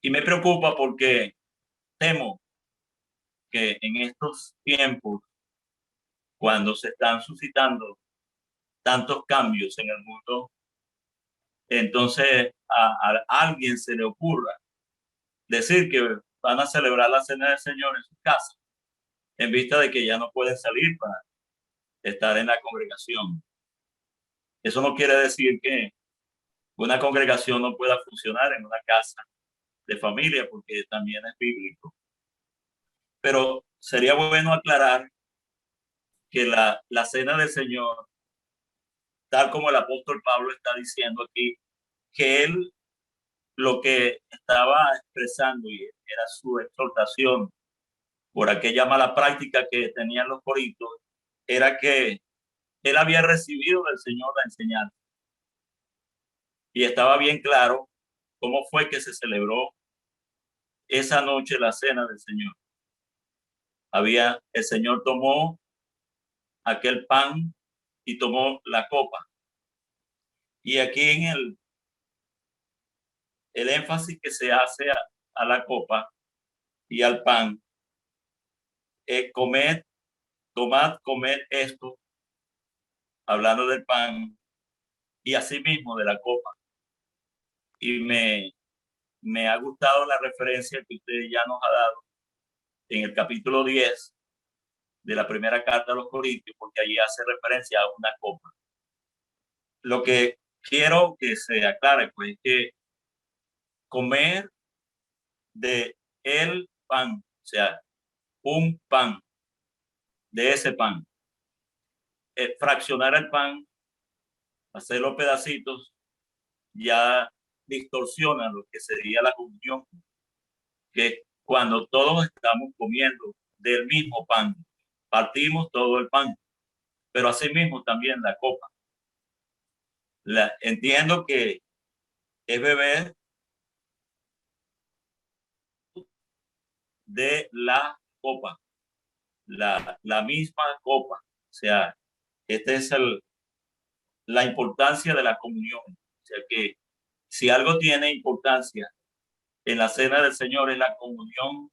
Y me preocupa porque temo que en estos tiempos, cuando se están suscitando tantos cambios en el mundo, entonces a alguien se le ocurra decir que van a celebrar la cena del Señor en su casa, en vista de que ya no pueden salir para estar en la congregación. Eso no quiere decir que una congregación no pueda funcionar en una casa de familia, porque también es bíblico. Pero sería bueno aclarar que la cena del Señor, tal como el apóstol Pablo está diciendo aquí, que él lo que estaba expresando y era su exhortación por aquella mala práctica que tenían los corintios, era que él había recibido del Señor la enseñanza. Y estaba bien claro cómo fue que se celebró esa noche la cena del Señor. El Señor tomó aquel pan y tomó la copa. Y aquí en el énfasis que se hace a la copa y al pan, tomad, comed esto, hablando del pan, y asimismo de la copa. Y me ha gustado la referencia que usted ya nos ha dado en el capítulo 10 de la primera carta a los Corintios, porque allí hace referencia a una copa. Lo que quiero que se aclare, pues, es que comer de el pan, o sea, un pan, de ese pan, fraccionar el pan, hacerlo pedacitos, ya distorsiona lo que sería la comunión, que cuando todos estamos comiendo del mismo pan, partimos todo el pan, pero asimismo también la copa. Entiendo que es beber de la copa, la misma copa. O sea, esta es la importancia de la comunión. O sea, que si algo tiene importancia en la cena del Señor es la comunión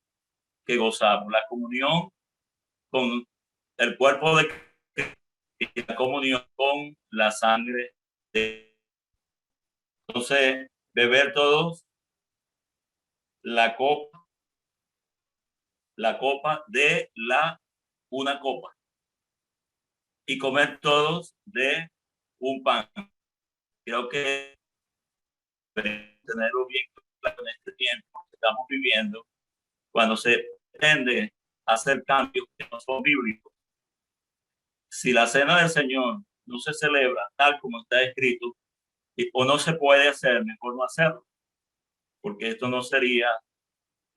que gozamos, la comunión con el cuerpo de Cristo y la comunión con la sangre de. Entonces, beber todos la copa de una copa y comer todos de un pan. Creo que tenerlo bien claro en este tiempo que estamos viviendo, cuando se pretende hacer cambios que no son bíblicos. Si la cena del Señor no se celebra tal como está escrito, o no se puede hacer, mejor no hacerlo, porque esto no sería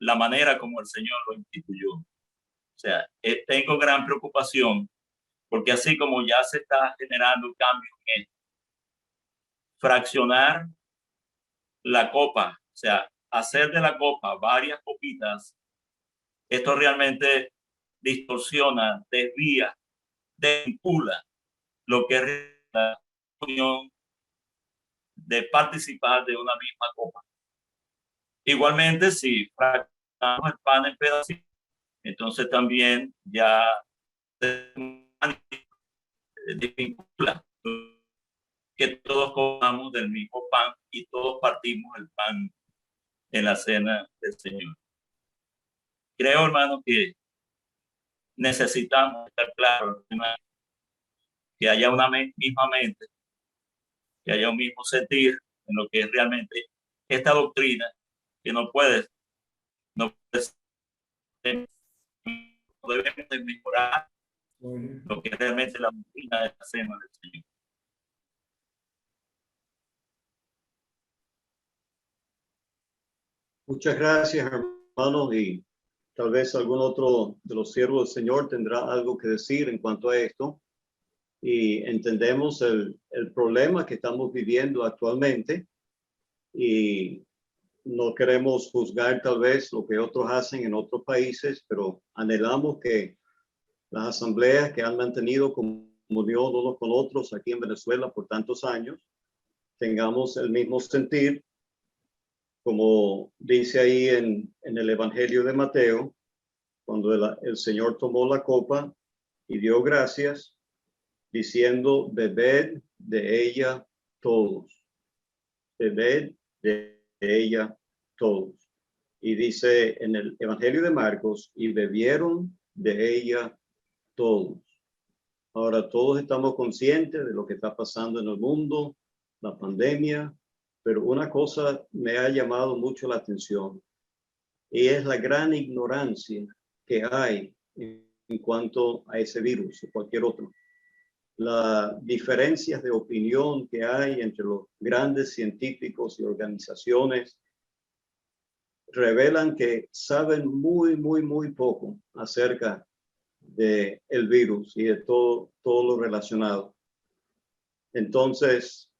la manera como el Señor lo instituyó. O sea, tengo gran preocupación, porque así como ya se está generando cambios en esto, fraccionar la copa, o sea, hacer de la copa varias copitas, esto realmente distorsiona, desvía, desvincula lo que es la unión de participar de una misma copa. Igualmente, si fraccionamos el pan en pedacitos, entonces también ya se desvincula que todos comamos del mismo pan y todos partimos el pan en la cena del Señor. Creo, hermano, que necesitamos estar claros, que haya una misma mente, que haya un mismo sentir en lo que es realmente esta doctrina, que no debemos de mejorar lo que es realmente la doctrina de la cena del Señor. Muchas gracias, hermanos, y tal vez algún otro de los siervos del Señor tendrá algo que decir en cuanto a esto. Y entendemos el problema que estamos viviendo actualmente y no queremos juzgar tal vez lo que otros hacen en otros países, pero anhelamos que las asambleas que han mantenido comunión unos con otros aquí en Venezuela por tantos años tengamos el mismo sentir, como dice ahí en el Evangelio de Mateo, cuando el Señor tomó la copa y dio gracias, diciendo, bebed de ella todos, bebed de ella todos. Y dice en el Evangelio de Marcos, y bebieron de ella todos. Ahora todos estamos conscientes de lo que está pasando en el mundo, la pandemia, pero una cosa me ha llamado mucho la atención y es la gran ignorancia que hay en cuanto a ese virus o cualquier otro. Las diferencias de opinión que hay entre los grandes científicos y organizaciones revelan que saben muy poco acerca de el virus y de todo lo relacionado. Entonces,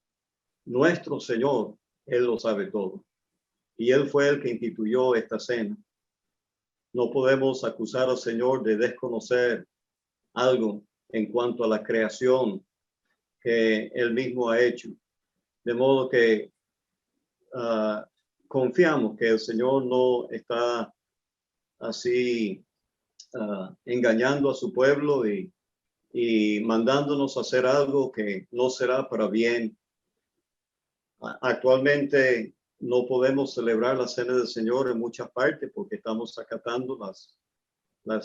nuestro Señor, Él lo sabe todo. Y Él fue el que instituyó esta cena. No podemos acusar al Señor de desconocer algo en cuanto a la creación que Él mismo ha hecho. De modo que confiamos que el Señor no está así engañando a su pueblo y mandándonos a hacer algo que no será para bien. Actualmente no podemos celebrar la cena del Señor en muchas partes porque estamos acatando la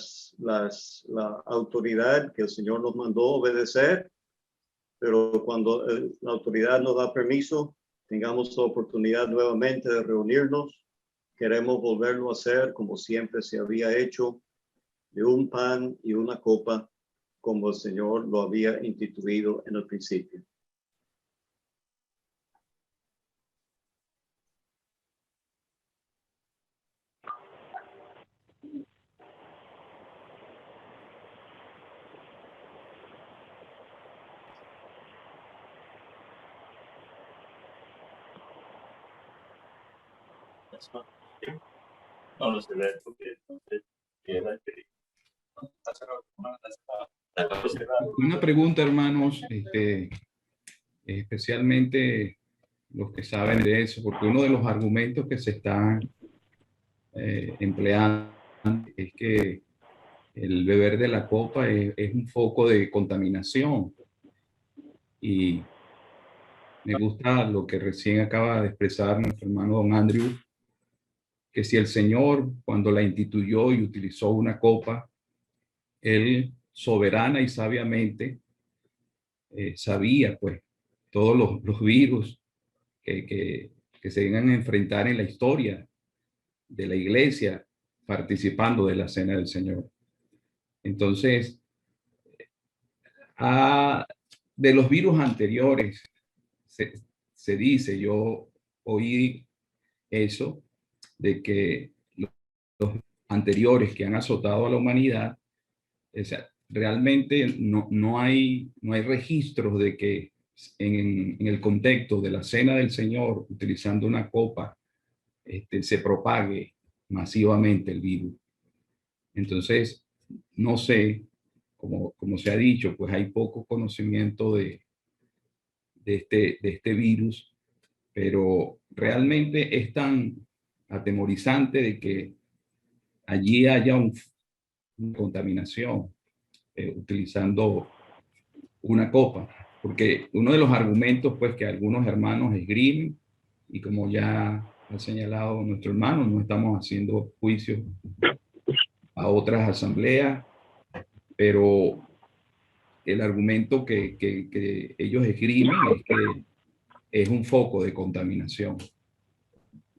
autoridad que el Señor nos mandó obedecer, pero cuando la autoridad nos da permiso, tengamos la oportunidad nuevamente de reunirnos. Queremos volverlo a hacer como siempre se había hecho, de un pan y una copa, como el Señor lo había instituido en el principio. No lo sé leer porque entonces queda escrito. Una pregunta, hermanos, especialmente los que saben de eso, porque uno de los argumentos que se están empleando es que el beber de la copa es un foco de contaminación. Y me gusta lo que recién acaba de expresar nuestro hermano don Andrew, que si el Señor, cuando la instituyó y utilizó una copa, Él soberana y sabiamente sabía pues todos los virus que se iban a enfrentar en la historia de la iglesia participando de la cena del Señor. Entonces, de los virus anteriores, se dice, yo oí eso, de que los anteriores que han azotado a la humanidad, o sea, realmente no hay registros de que en el contexto de la cena del Señor, utilizando una copa, se propague masivamente el virus. Entonces, no sé, como se ha dicho, pues hay poco conocimiento de este virus, pero realmente es tan atemorizante de que allí haya una contaminación utilizando una copa, porque uno de los argumentos pues que algunos hermanos esgrimen, y como ya ha señalado nuestro hermano, no estamos haciendo juicios a otras asambleas, pero el argumento que ellos esgrimen es que es un foco de contaminación.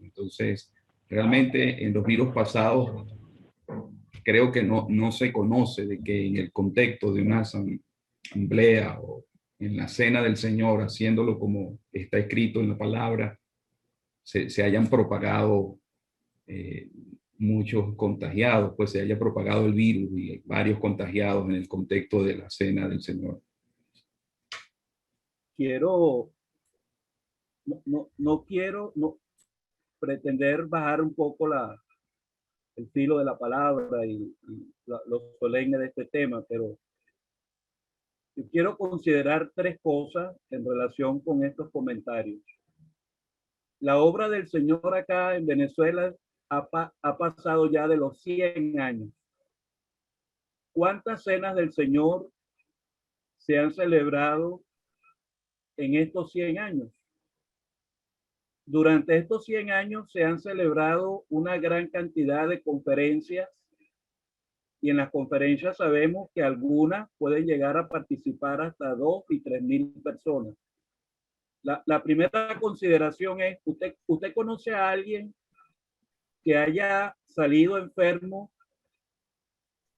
Entonces, realmente en los virus pasados creo que no se conoce de que en el contexto de una asamblea o en la cena del Señor, haciéndolo como está escrito en la palabra, se hayan propagado muchos contagiados, pues se haya propagado el virus y varios contagiados en el contexto de la cena del Señor. No quiero pretender bajar un poco el filo de la palabra y lo solemne de este tema, pero yo quiero considerar tres cosas en relación con estos comentarios. La obra del Señor acá en Venezuela ha pasado ya de los 100 años. ¿Cuántas cenas del Señor se han celebrado en estos 100 años? Durante estos 100 años se han celebrado una gran cantidad de conferencias y en las conferencias sabemos que algunas pueden llegar a participar hasta 2 y 3,000 personas. La primera consideración es, ¿usted conoce a alguien que haya salido enfermo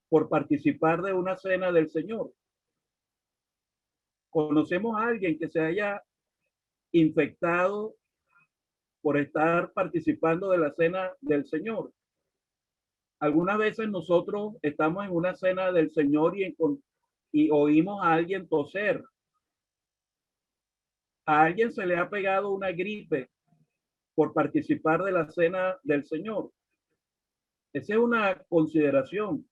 por participar de una cena del Señor? ¿Conocemos a alguien que se haya infectado por estar participando de la cena del Señor? Algunas veces nosotros estamos en una cena del Señor y oímos a alguien toser. A alguien se le ha pegado una gripe por participar de la cena del Señor. Esa es una consideración.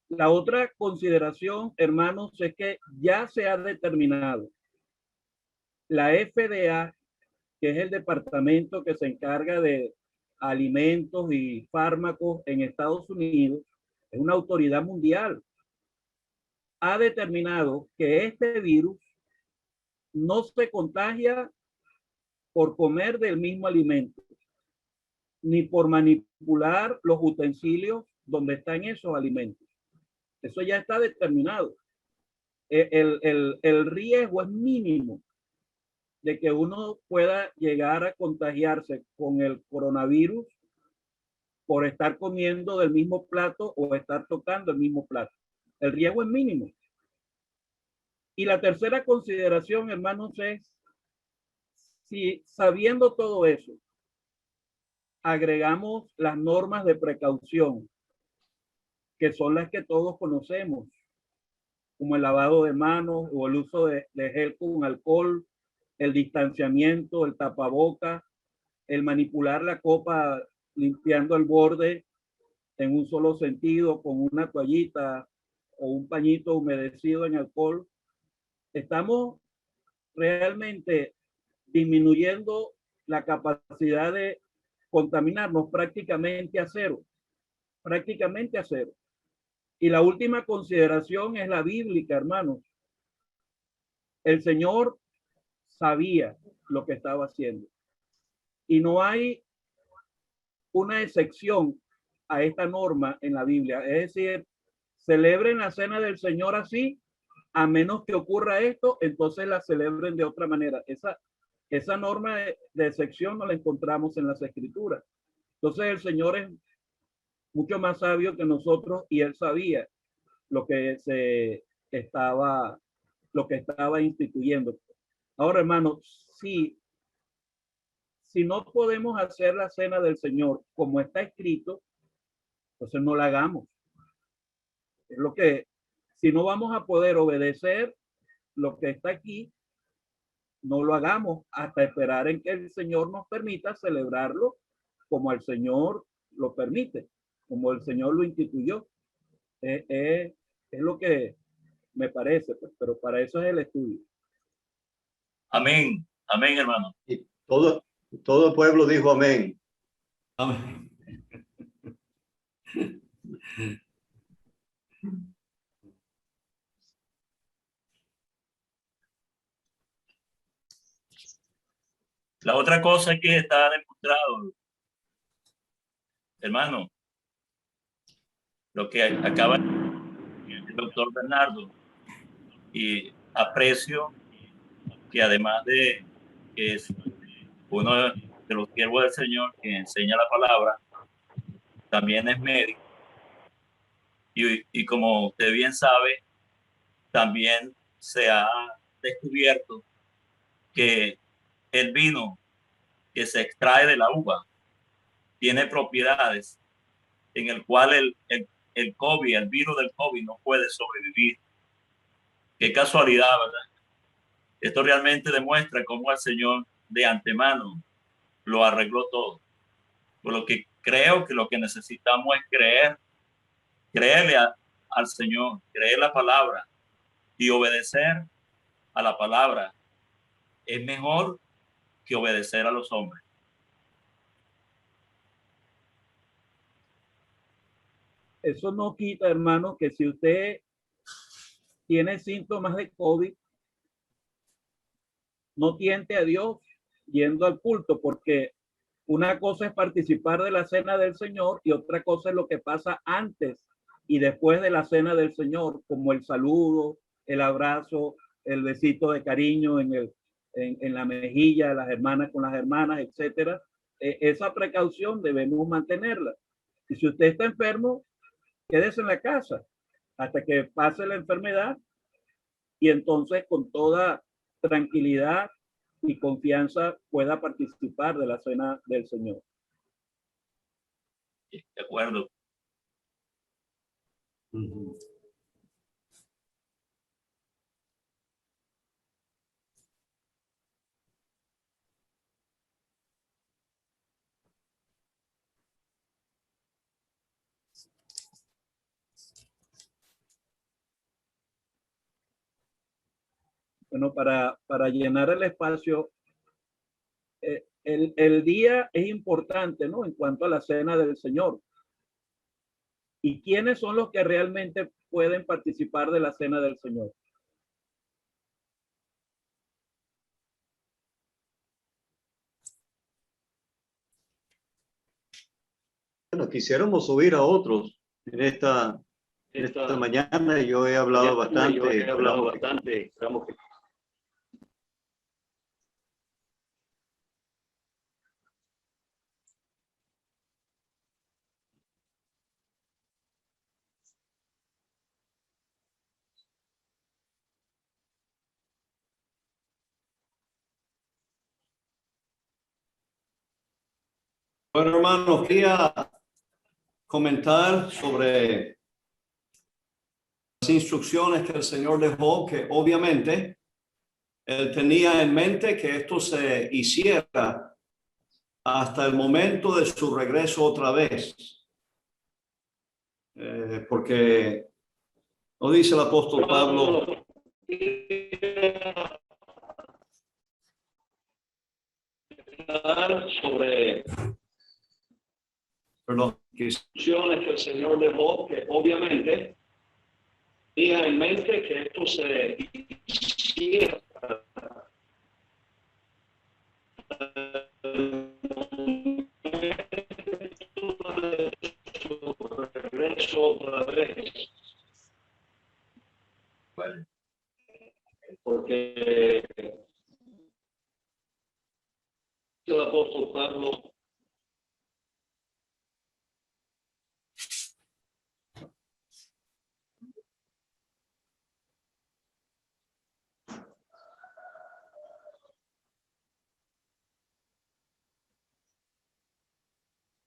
La otra consideración, hermanos, es que ya se ha determinado. La FDA, que es el departamento que se encarga de alimentos y fármacos en Estados Unidos, es una autoridad mundial, ha determinado que este virus no se contagia por comer del mismo alimento, ni por manipular los utensilios donde están esos alimentos. Eso ya está determinado. El riesgo es mínimo de que uno pueda llegar a contagiarse con el coronavirus por estar comiendo del mismo plato o estar tocando el mismo plato. El riesgo es mínimo. Y la tercera consideración, hermanos, es si sabiendo todo eso, agregamos las normas de precaución, que son las que todos conocemos, como el lavado de manos o el uso de gel con alcohol, el distanciamiento, el tapaboca, el manipular la copa limpiando el borde en un solo sentido con una toallita o un pañito humedecido en alcohol. Estamos realmente disminuyendo la capacidad de contaminarnos prácticamente a cero, prácticamente a cero. Y la última consideración es la bíblica, hermanos. El Señor sabía lo que estaba haciendo. Y no hay una excepción a esta norma en la Biblia. Es decir, celebren la cena del Señor así, a menos que ocurra esto, entonces la celebren de otra manera. Esa norma de excepción no la encontramos en las Escrituras. Entonces el Señor es mucho más sabio que nosotros y Él sabía lo que estaba instituyendo. Ahora, hermanos, si no podemos hacer la cena del Señor como está escrito, entonces no la hagamos. Es lo que, si no vamos a poder obedecer lo que está aquí, no lo hagamos hasta esperar en que el Señor nos permita celebrarlo como el Señor lo permite, como el Señor lo instituyó. Es lo que me parece, pues, pero para eso es el estudio. Amén, amén, hermano. Y todo el pueblo dijo amén. Amén. La otra cosa que está demostrado, hermano, lo que acaba el doctor Bernardo, y aprecio que además de que es uno de los siervos del Señor que enseña la palabra, también es médico. Y como usted bien sabe, también se ha descubierto que el vino que se extrae de la uva tiene propiedades en el cual el COVID, el virus del COVID no puede sobrevivir. Qué casualidad, ¿verdad? Esto realmente demuestra cómo el Señor de antemano lo arregló todo. Por lo que creo que lo que necesitamos es creerle al Señor, creer la palabra y obedecer a la palabra. Es mejor que obedecer a los hombres. Eso no quita, hermano, que si usted tiene síntomas de COVID, no tiente a Dios yendo al culto, porque una cosa es participar de la cena del Señor y otra cosa es lo que pasa antes y después de la cena del Señor, como el saludo, el abrazo, el besito de cariño en la mejilla de las hermanas con las hermanas, etcétera. Esa precaución debemos mantenerla. Y si usted está enfermo, quédese en la casa hasta que pase la enfermedad y entonces con toda tranquilidad y confianza pueda participar de la cena del Señor. De acuerdo. Bueno, para llenar el espacio, el día es importante, ¿no? En cuanto a la cena del Señor. ¿Y quiénes son los que realmente pueden participar de la cena del Señor? Bueno, quisiéramos oír a otros en esta mañana. Yo he hablado bastante. Esperamos que Bueno, hermanos, quería comentar sobre las instrucciones que el Señor dejó, que obviamente Él tenía en mente que esto se hiciera hasta el momento de su regreso otra vez. Porque nos dice el apóstol Pablo, sobre instrucciones que el Señor dejó, que obviamente tenía en mente que esto se hiciera regreso otra vez. Porque el apóstol Pablo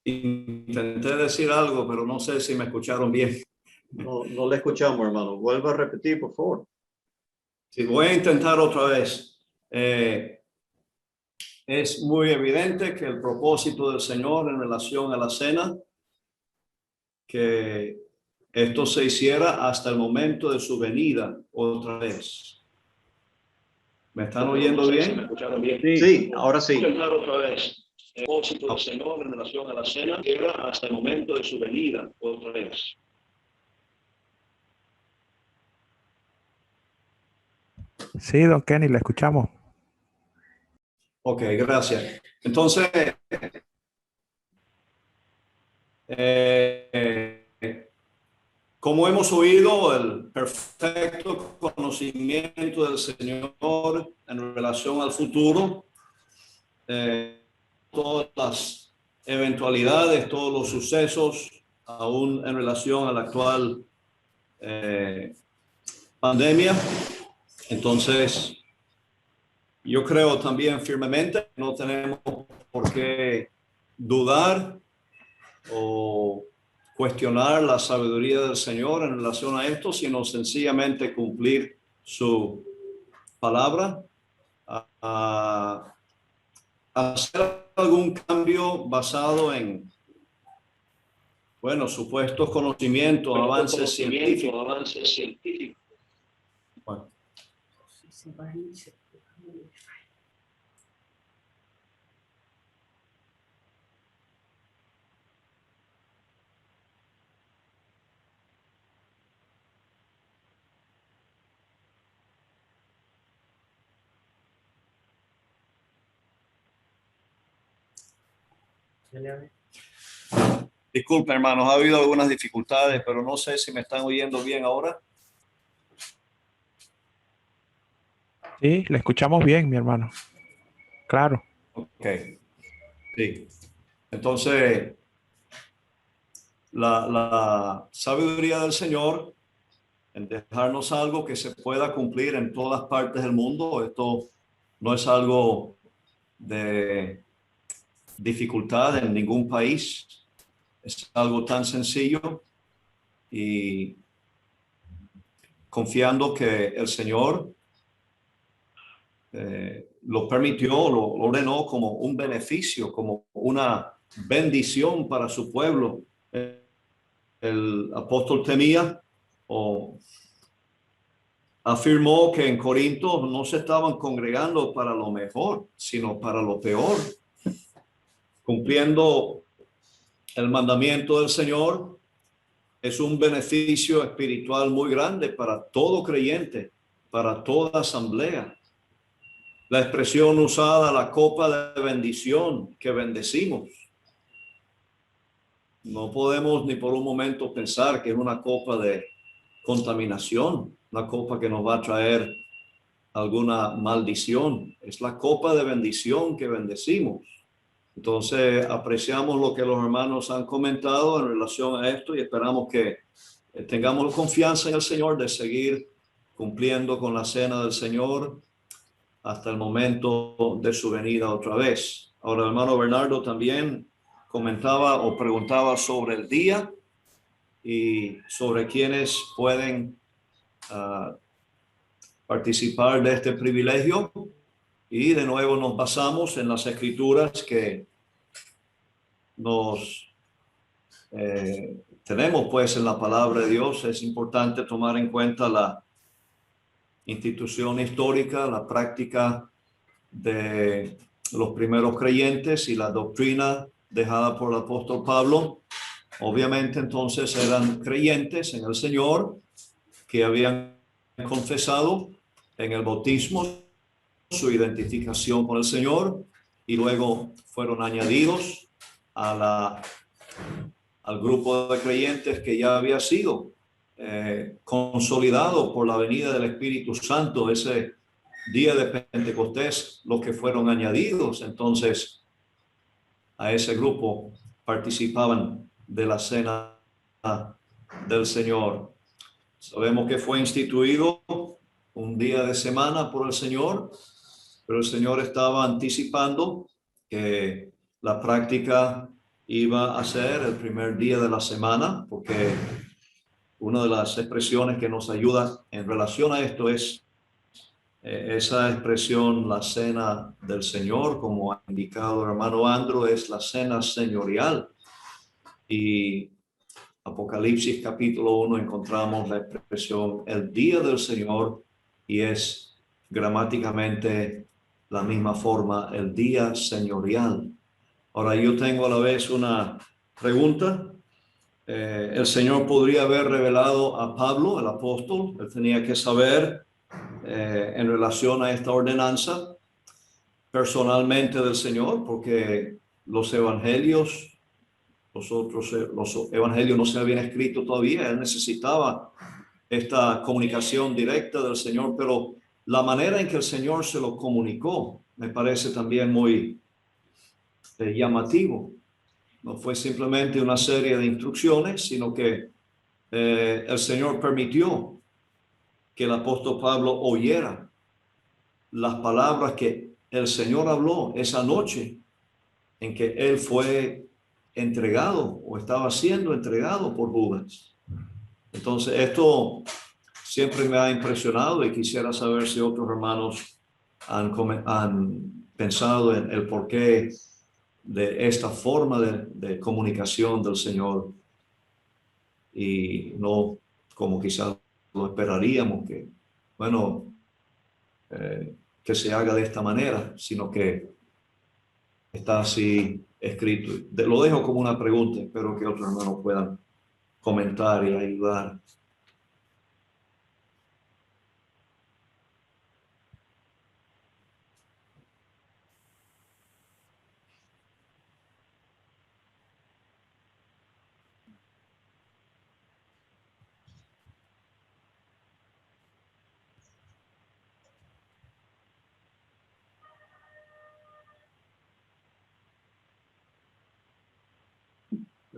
intenté decir algo, pero no sé si me escucharon bien. No le escuchamos, hermano. Vuelva a repetir, por favor. Sí, voy a intentar otra vez. Es muy evidente que el propósito del Señor en relación a la cena, que esto se hiciera hasta el momento de su venida otra vez. ¿Me están oyendo bien? ¿Me escucharon bien? Sí, ahora sí. Voy a intentar otra vez. El propósito del Señor en relación a la cena era hasta el momento de su venida otra vez. Sí, don Kenny, le escuchamos. Ok, gracias. Entonces, como hemos oído, el perfecto conocimiento del Señor en relación al futuro, todas las eventualidades, todos los sucesos, aún en relación a la actual pandemia. Entonces, yo creo también firmemente que no tenemos por qué dudar o cuestionar la sabiduría del Señor en relación a esto, sino sencillamente cumplir su palabra, a hacer algún cambio basado en, bueno, supuestos conocimientos, avances científicos. Bueno. Disculpen, hermanos, ha habido algunas dificultades, pero no sé si me están oyendo bien ahora. Sí, le escuchamos bien, mi hermano. Claro. Ok. Sí. Entonces, la sabiduría del Señor en dejarnos algo que se pueda cumplir en todas partes del mundo. Esto no es algo de dificultad en ningún país. Es algo tan sencillo y confiando que el Señor lo permitió, lo ordenó como un beneficio, como una bendición para su pueblo. El apóstol temía o afirmó que en Corinto no se estaban congregando para lo mejor, sino para lo peor, cumpliendo el mandamiento del Señor. Es un beneficio espiritual muy grande para todo creyente, para toda asamblea. La expresión usada, la copa de bendición que bendecimos. No podemos ni por un momento pensar que es una copa de contaminación, una copa que nos va a traer alguna maldición. Es la copa de bendición que bendecimos. Entonces, apreciamos lo que los hermanos han comentado en relación a esto y esperamos que tengamos confianza en el Señor de seguir cumpliendo con la cena del Señor hasta el momento de su venida otra vez. Ahora, el hermano Bernardo también comentaba o preguntaba sobre el día y sobre quienes pueden participar de este privilegio. Y de nuevo nos basamos en las escrituras que nos tenemos pues en la palabra de Dios. Es importante tomar en cuenta la institución histórica, la práctica de los primeros creyentes y la doctrina dejada por el apóstol Pablo. Obviamente entonces eran creyentes en el Señor que habían confesado en el bautismo su identificación con el Señor y luego fueron añadidos a al grupo de creyentes que ya había sido consolidado por la venida del Espíritu Santo ese día de Pentecostés, los que fueron añadidos entonces a ese grupo participaban de la cena del Señor. Sabemos que fue instituido un día de semana por el Señor, pero el Señor estaba anticipando que la práctica iba a ser el primer día de la semana, porque una de las expresiones que nos ayuda en relación a esto es esa expresión, la cena del Señor, como ha indicado el hermano Andrew, es la cena señorial. Y Apocalipsis capítulo 1 encontramos la expresión el día del Señor y es gramáticamente la misma forma, el día señorial. Ahora yo tengo a la vez una pregunta. El Señor podría haber revelado a Pablo, el apóstol, él tenía que saber en relación a esta ordenanza personalmente del Señor, porque los evangelios, los evangelios no se habían escrito todavía, él necesitaba esta comunicación directa del Señor, pero la manera en que el Señor se lo comunicó me parece también muy llamativo. No fue simplemente una serie de instrucciones, sino que el Señor permitió que el apóstol Pablo oyera las palabras que el Señor habló esa noche en que él fue entregado o estaba siendo entregado por Judas. Entonces, esto siempre me ha impresionado y quisiera saber si otros hermanos han pensado en el porqué de esta forma de comunicación del Señor y no como quizás lo esperaríamos que, bueno, que se haga de esta manera, sino que está así escrito. Lo dejo como una pregunta, espero que otros hermanos puedan comentar y ayudar.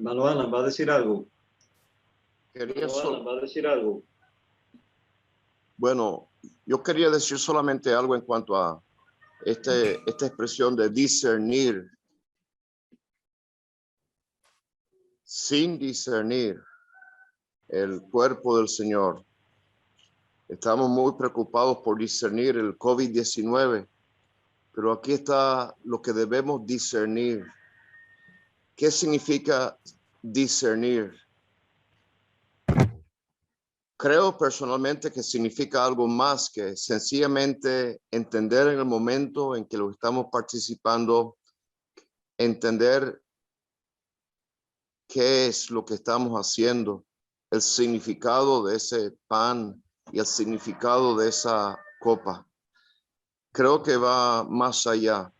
Hermano Alan, ¿va a decir algo? Quería Hermano Alan, ¿va a decir algo? Bueno, yo quería decir solamente algo en cuanto a esta expresión de discernir. Sin discernir el cuerpo del Señor. Estamos muy preocupados por discernir el COVID-19, pero aquí está lo que debemos discernir. ¿Qué significa discernir? Creo personalmente que significa algo más que sencillamente entender en el momento en que lo estamos participando, entender qué es lo que estamos haciendo, el significado de ese pan y el significado de esa copa. Creo que va más allá.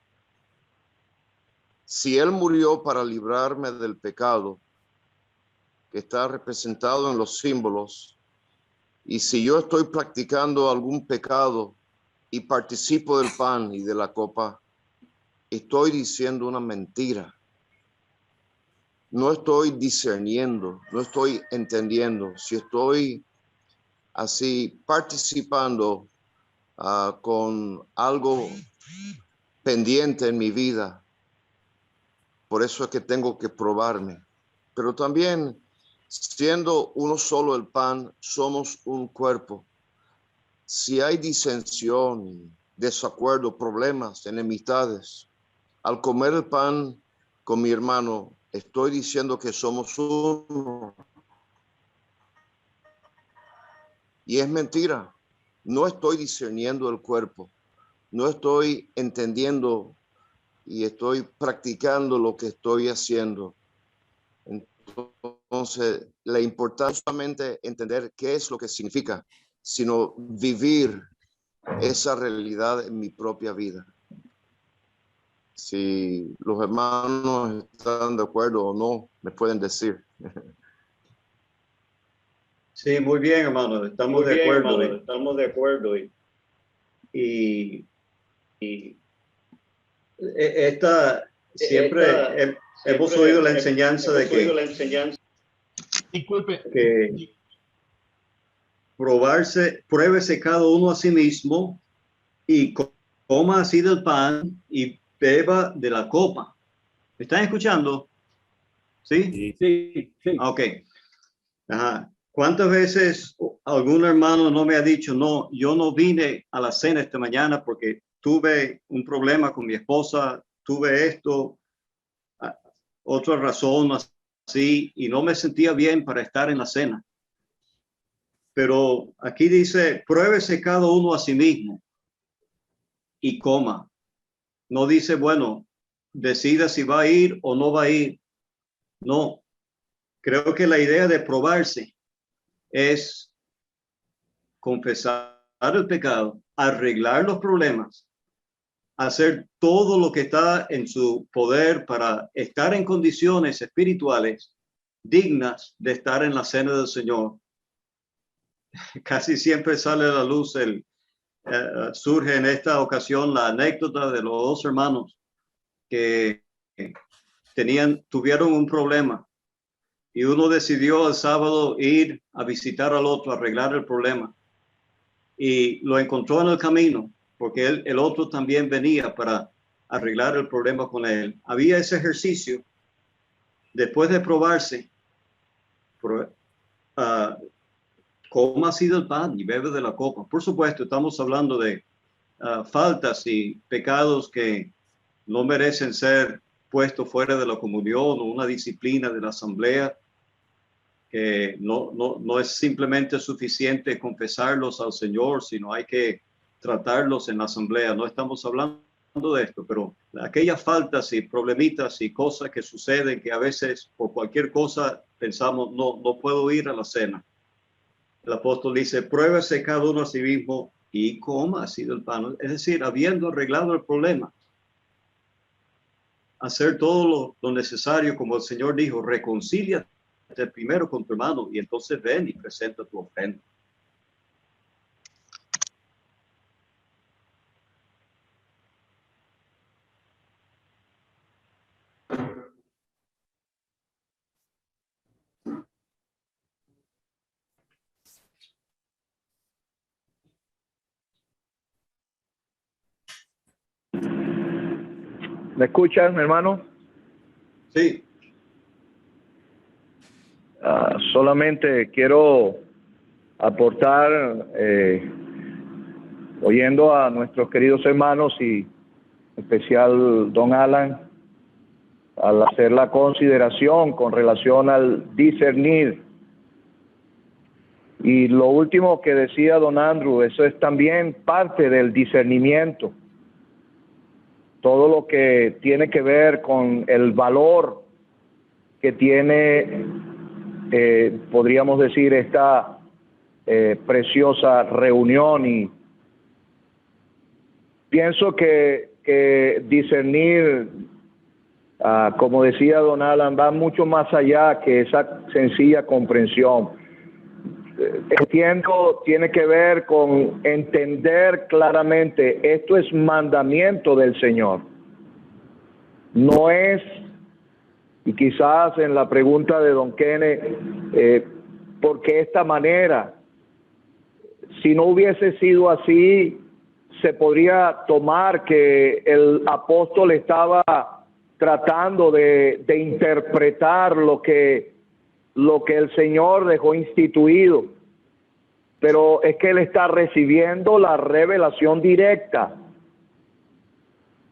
Si Él murió para librarme del pecado, que está representado en los símbolos, y si yo estoy practicando algún pecado y participo del pan y de la copa, estoy diciendo una mentira. No estoy discerniendo, no estoy entendiendo. Si estoy así participando con algo pendiente en mi vida, por eso es que tengo que probarme. Pero también, siendo uno solo el pan, somos un cuerpo. Si hay disensión, desacuerdo, problemas, enemistades, al comer el pan con mi hermano, estoy diciendo que somos uno. Y es mentira. No estoy discerniendo el cuerpo. No estoy entendiendo y estoy practicando lo que estoy haciendo. Entonces, la importancia es solamente entender qué es lo que significa, sino vivir esa realidad en mi propia vida. Si los hermanos están de acuerdo o no, me pueden decir. Sí, muy bien, hermano. Estamos de acuerdo. hermano, estamos de acuerdo. Y esta siempre hemos oído la enseñanza de que Disculpe. que pruébese cada uno a sí mismo y coma así del pan y beba de la copa. ¿Me están escuchando? ¿Sí? Sí. Ok. Ajá. ¿Cuántas veces algún hermano no me ha dicho, no, yo no vine a la cena esta mañana porque tuve un problema con mi esposa, tuve esto, otra razón así, y no me sentía bien para estar en la cena? Pero aquí dice, pruébese cada uno a sí mismo y coma. No dice, bueno, decida si va a ir o no va a ir. No, creo que la idea de probarse es confesar el pecado, arreglar los problemas, hacer todo lo que está en su poder para estar en condiciones espirituales dignas de estar en la cena del Señor. Casi siempre sale a la luz surge en esta ocasión la anécdota de los dos hermanos que tuvieron un problema y uno decidió el sábado ir a visitar al otro, arreglar el problema, y lo encontró en el camino porque el otro también venía para arreglar el problema con él. Había ese ejercicio después de probarse, coma así del pan y bebe de la copa. Por supuesto, estamos hablando de faltas y pecados que no merecen ser puestos fuera de la comunión o una disciplina de la asamblea, que no es simplemente suficiente confesarlos al Señor, sino hay que tratarlos en la asamblea. No estamos hablando de esto, pero aquellas faltas y problemitas y cosas que suceden que a veces por cualquier cosa pensamos, no puedo ir a la cena. El apóstol dice, pruébese cada uno a sí mismo y coma así del pan. Es decir, habiendo arreglado el problema, hacer todo lo necesario, como el Señor dijo, reconcíliate primero con tu hermano y entonces ven y presenta tu ofrenda. ¿Me escuchan, hermano? Sí. Solamente quiero aportar, oyendo a nuestros queridos hermanos y en especial don Alan, al hacer la consideración con relación al discernir. Y lo último que decía don Andrew, eso es también parte del discernimiento. Todo lo que tiene que ver con el valor que tiene, podríamos decir, esta preciosa reunión. Y pienso que discernir, como decía don Alan, va mucho más allá que esa sencilla comprensión. Entiendo, tiene que ver con entender claramente, esto es mandamiento del Señor. No es, y quizás en la pregunta de don Kenneth, ¿por qué esta manera? Si no hubiese sido así, se podría tomar que el apóstol estaba tratando de interpretar lo que el Señor dejó instituido, pero es que él está recibiendo la revelación directa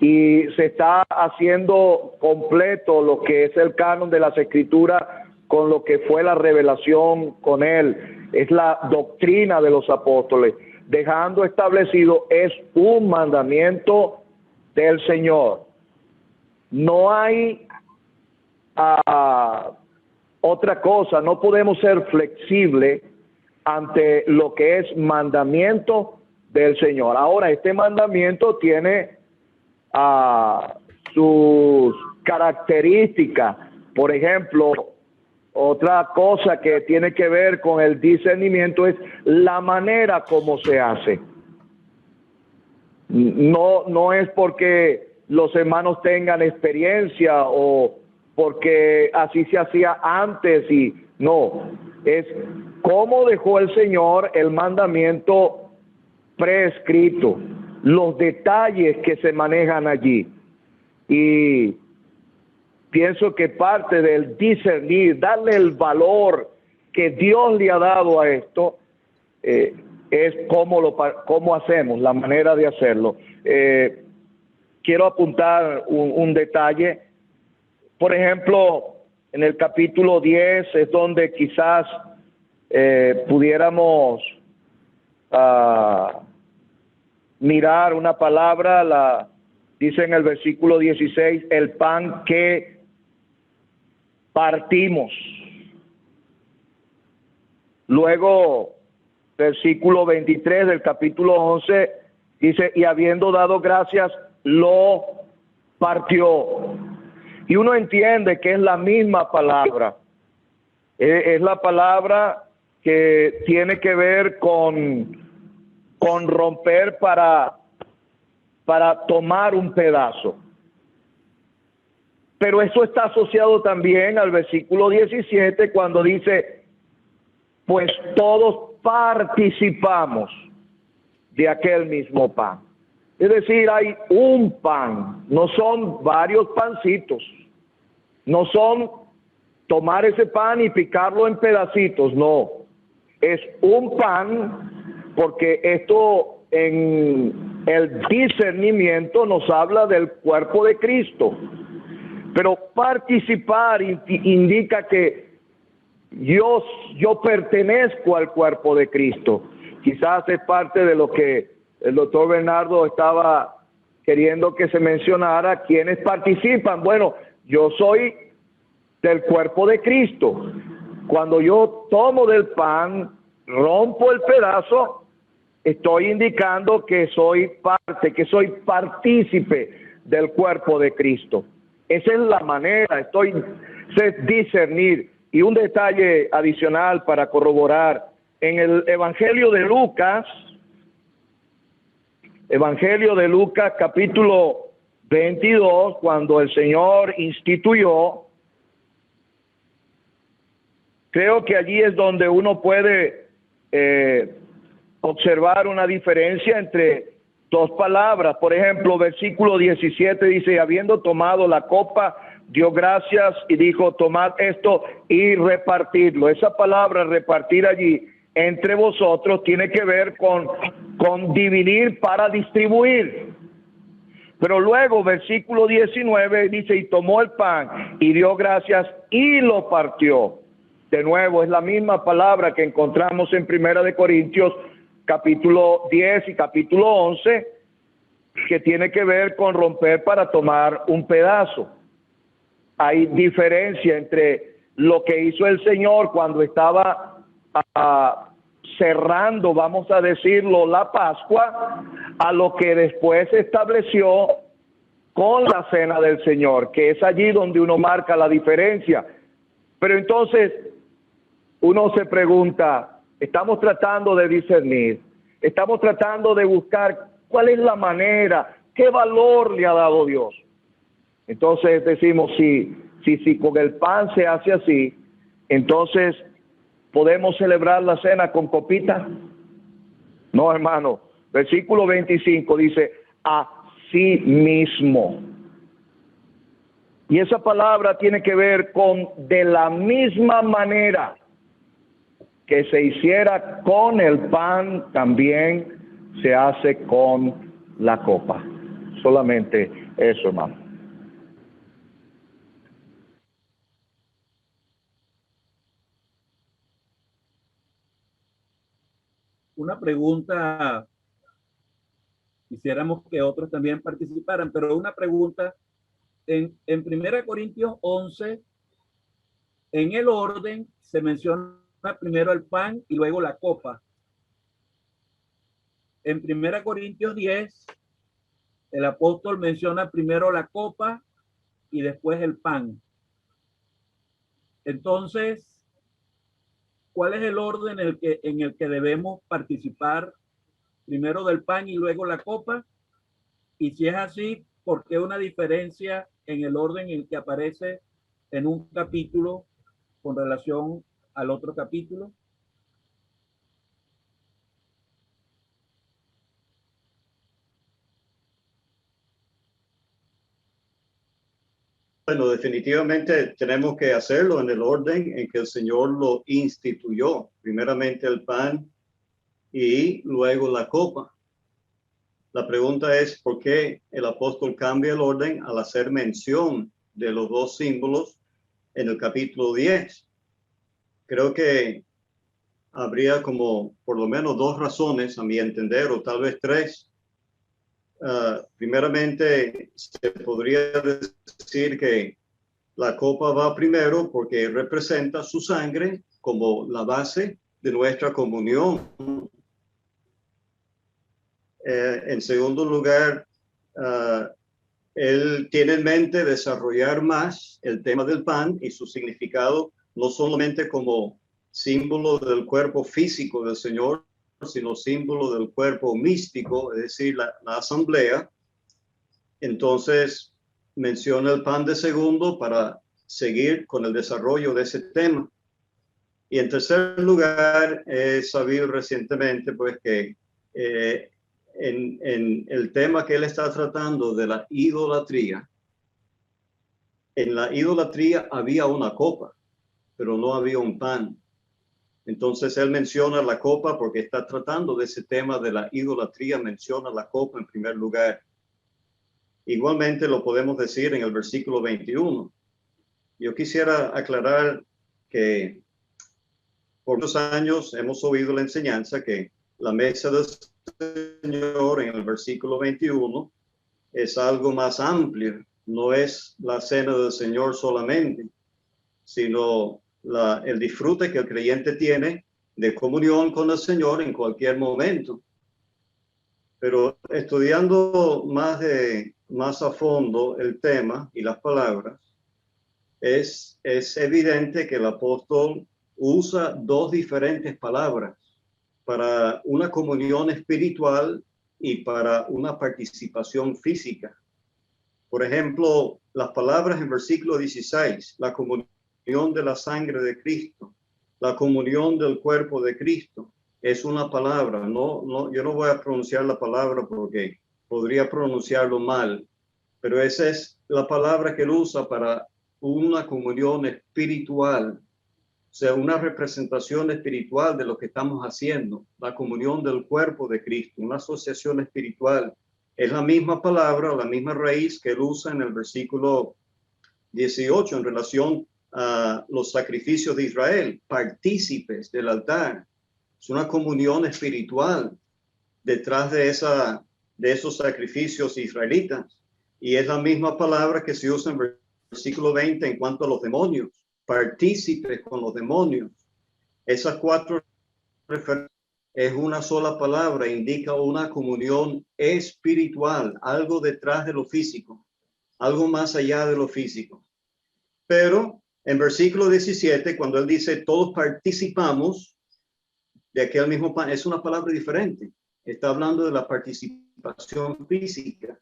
y se está haciendo completo lo que es el canon de las Escrituras con lo que fue la revelación con él. Es la doctrina de los apóstoles, dejando establecido, es un mandamiento del Señor. No hay otra cosa, no podemos ser flexibles ante lo que es mandamiento del Señor. Ahora, este mandamiento tiene sus características. Por ejemplo, otra cosa que tiene que ver con el discernimiento es la manera como se hace. No es porque los hermanos tengan experiencia o porque así se hacía antes, y no, es cómo dejó el Señor el mandamiento prescrito, los detalles que se manejan allí. Y pienso que parte del discernir, darle el valor que Dios le ha dado a esto, es cómo hacemos, la manera de hacerlo. Quiero apuntar un detalle. Por ejemplo, en el capítulo 10 es donde quizás pudiéramos mirar una palabra, dice en el versículo 16, el pan que partimos. Luego, versículo 23 del capítulo 11, dice, y habiendo dado gracias, lo partió. Y uno entiende que es la misma palabra. Es la palabra que tiene que ver con romper para tomar un pedazo. Pero eso está asociado también al versículo 17 cuando dice, pues todos participamos de aquel mismo pan. Es decir, hay un pan, no son varios pancitos, no son tomar ese pan y picarlo en pedacitos, no, es un pan, porque esto en el discernimiento nos habla del cuerpo de Cristo, pero participar indica que yo pertenezco al cuerpo de Cristo. Quizás es parte de lo que el doctor Bernardo estaba queriendo que se mencionara, quienes participan. Bueno, yo soy del cuerpo de Cristo. Cuando yo tomo del pan, rompo el pedazo, estoy indicando que soy parte, que soy partícipe del cuerpo de Cristo. Esa es la manera, es discernir. Y un detalle adicional para corroborar, en el Evangelio de Lucas capítulo 22, cuando el Señor instituyó, creo que allí es donde uno puede observar una diferencia entre dos palabras. Por ejemplo, versículo 17 dice, habiendo tomado la copa, dio gracias y dijo, tomad esto y repartidlo. Esa palabra repartir allí entre vosotros tiene que ver con dividir para distribuir. Pero luego, versículo 19 dice, y tomó el pan y dio gracias y lo partió. De nuevo, es la misma palabra que encontramos en Primera de Corintios, capítulo 10 y capítulo 11, que tiene que ver con romper para tomar un pedazo. Hay diferencia entre lo que hizo el Señor cuando estaba cerrando, vamos a decirlo, la Pascua, a lo que después se estableció con la cena del Señor, que es allí donde uno marca la diferencia. Pero entonces uno se pregunta, estamos tratando de discernir, estamos tratando de buscar cuál es la manera, qué valor le ha dado Dios. Entonces decimos, si con el pan se hace así, entonces ¿podemos celebrar la cena con copita? No, hermano. Versículo 25 dice, así mismo. Y esa palabra tiene que ver con de la misma manera que se hiciera con el pan, también se hace con la copa. Solamente eso, hermano. Una pregunta, quisiéramos que otros también participaran, pero una pregunta, en 1 Corintios 11, en el orden se menciona primero el pan y luego la copa. En 1 Corintios 10, el apóstol menciona primero la copa y después el pan. Entonces, ¿cuál es el orden en el que debemos participar? Primero del pan y luego la copa. Y si es así, ¿por qué una diferencia en el orden en el que aparece en un capítulo con relación al otro capítulo? Bueno, definitivamente tenemos que hacerlo en el orden en que el Señor lo instituyó. Primeramente el pan y luego la copa. La pregunta es por qué el apóstol cambia el orden al hacer mención de los dos símbolos en el capítulo 10. Creo que habría como por lo menos dos razones, a mi entender, o tal vez tres. Primeramente, se podría decir que la copa va primero porque representa su sangre como la base de nuestra comunión. En segundo lugar, él tiene en mente desarrollar más el tema del pan y su significado, no solamente como símbolo del cuerpo físico del Señor, sino símbolo del cuerpo místico, es decir, la asamblea. Entonces menciona el pan de segundo para seguir con el desarrollo de ese tema. Y en tercer lugar, he sabido recientemente pues que en el tema que él está tratando de la idolatría, en la idolatría había una copa, pero no había un pan. Entonces él menciona la copa porque está tratando de ese tema de la idolatría, menciona la copa en primer lugar. Igualmente lo podemos decir en el versículo 21. Yo quisiera aclarar que por muchos años hemos oído la enseñanza que la mesa del Señor en el versículo 21 es algo más amplio, no es la cena del Señor solamente, sino el disfrute que el creyente tiene de comunión con el Señor en cualquier momento. Pero estudiando más a fondo el tema y las palabras, es evidente que el apóstol usa dos diferentes palabras para una comunión espiritual y para una participación física. Por ejemplo, las palabras en versículo 16, la comunión de la sangre de Cristo, la comunión del cuerpo de Cristo, es una palabra. Yo no voy a pronunciar la palabra porque podría pronunciarlo mal, pero esa es la palabra que él usa para una comunión espiritual, o sea, una representación espiritual de lo que estamos haciendo, la comunión del cuerpo de Cristo, una asociación espiritual. Es la misma palabra, la misma raíz que él usa en el versículo 18 en relación a los sacrificios de Israel, partícipes del altar. Es una comunión espiritual detrás de esos sacrificios israelitas. Y es la misma palabra que se usa en versículo 20 en cuanto a los demonios, partícipes con los demonios. Esas cuatro referencias es una sola palabra, indica una comunión espiritual, algo detrás de lo físico, algo más allá de lo físico. Pero en versículo 17, cuando él dice todos participamos de aquel mismo pan, es una palabra diferente. Está hablando de la participación física.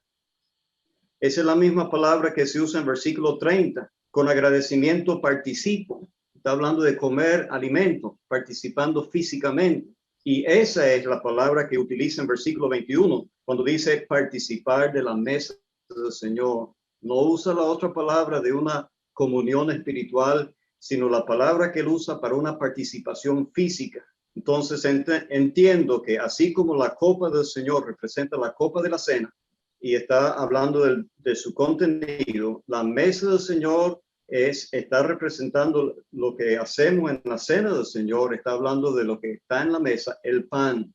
Esa es la misma palabra que se usa en versículo 30. Con agradecimiento participo. Está hablando de comer alimento, participando físicamente. Y esa es la palabra que utiliza en versículo 21, cuando dice participar de la mesa del Señor. No usa la otra palabra de una comunión espiritual, sino la palabra que él usa para una participación física. Entonces entiendo que así como la copa del Señor representa la copa de la cena y está hablando de su contenido, la mesa del Señor está representando lo que hacemos en la cena del Señor, está hablando de lo que está en la mesa, el pan.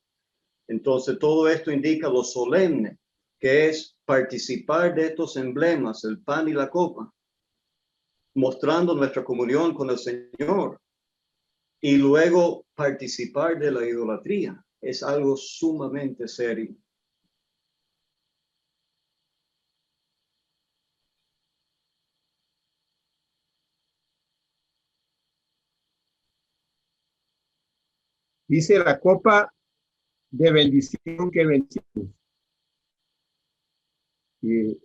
Entonces todo esto indica lo solemne, que es participar de estos emblemas, el pan y la copa, mostrando nuestra comunión con el Señor. Y luego participar de la idolatría es algo sumamente serio. Dice la copa de bendición que vencimos. Y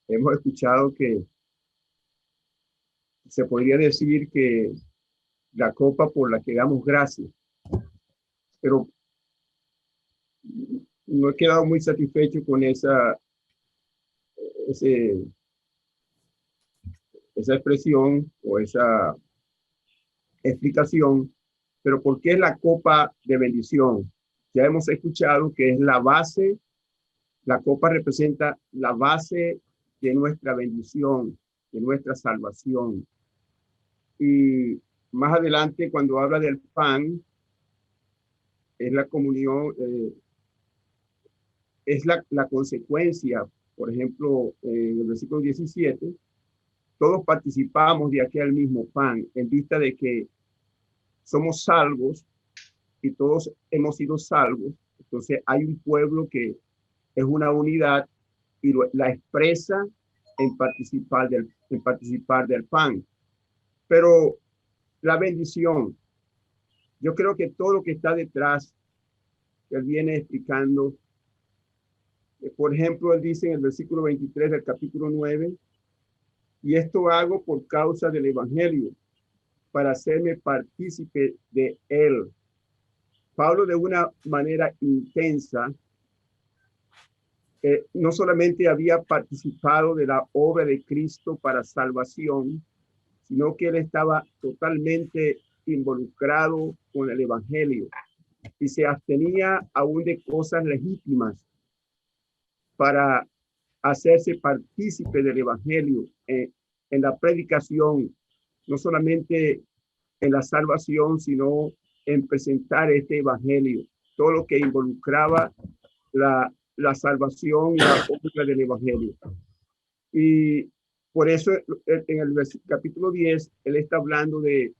hemos escuchado que se podría decir que la copa por la que damos gracias. Pero no he quedado muy satisfecho con esa expresión o esa explicación. Pero ¿por qué la copa de bendición? Ya hemos escuchado que es la base, la copa representa la base de nuestra bendición, de nuestra salvación. Y más adelante, cuando habla del pan, es la comunión, es la consecuencia. Por ejemplo, en el versículo 17, todos participamos de aquel mismo pan, en vista de que somos salvos y todos hemos sido salvos. Entonces hay un pueblo que es una unidad y la expresa en participar del pan. Pero la bendición, yo creo que todo lo que está detrás, él viene explicando. Por ejemplo, él dice en el versículo 23 del capítulo 9, y esto hago por causa del evangelio, para hacerme partícipe de él. Pablo, de una manera intensa, no solamente había participado de la obra de Cristo para salvación, sino que él estaba totalmente involucrado con el evangelio y se abstenía aún de cosas legítimas para hacerse partícipe del evangelio en la predicación, no solamente en la salvación, sino en presentar este evangelio, todo lo que involucraba la salvación y la obra del evangelio. Y por eso en el capítulo 10, él está hablando de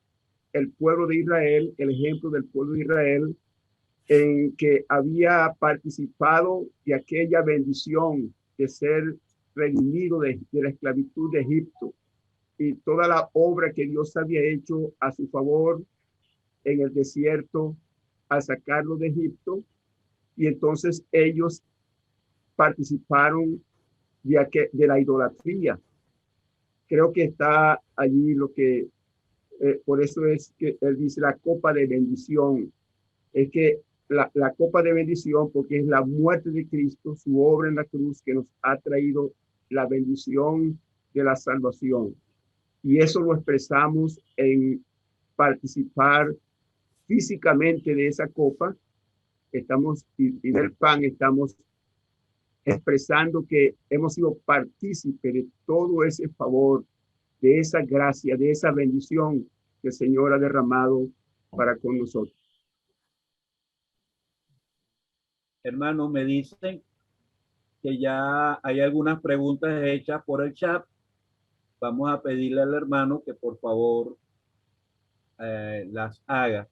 el pueblo de Israel, el ejemplo del pueblo de Israel, en que había participado de aquella bendición de ser redimido de la esclavitud de Egipto, y toda la obra que Dios había hecho a su favor en el desierto al sacarlo de Egipto. Y entonces ellos participaron de la idolatría. Creo que está allí lo que, por eso es que él dice la copa de bendición. es que la copa de bendición, porque es la muerte de Cristo, su obra en la cruz, que nos ha traído la bendición de la salvación. Y eso lo expresamos en participar físicamente de esa copa. Estamos, y del pan, estamos expresando que hemos sido partícipes de todo ese favor, de esa gracia, de esa bendición que el Señor ha derramado para con nosotros. Hermano, me dicen que ya hay algunas preguntas hechas por el chat. Vamos a pedirle al hermano que por favor las haga.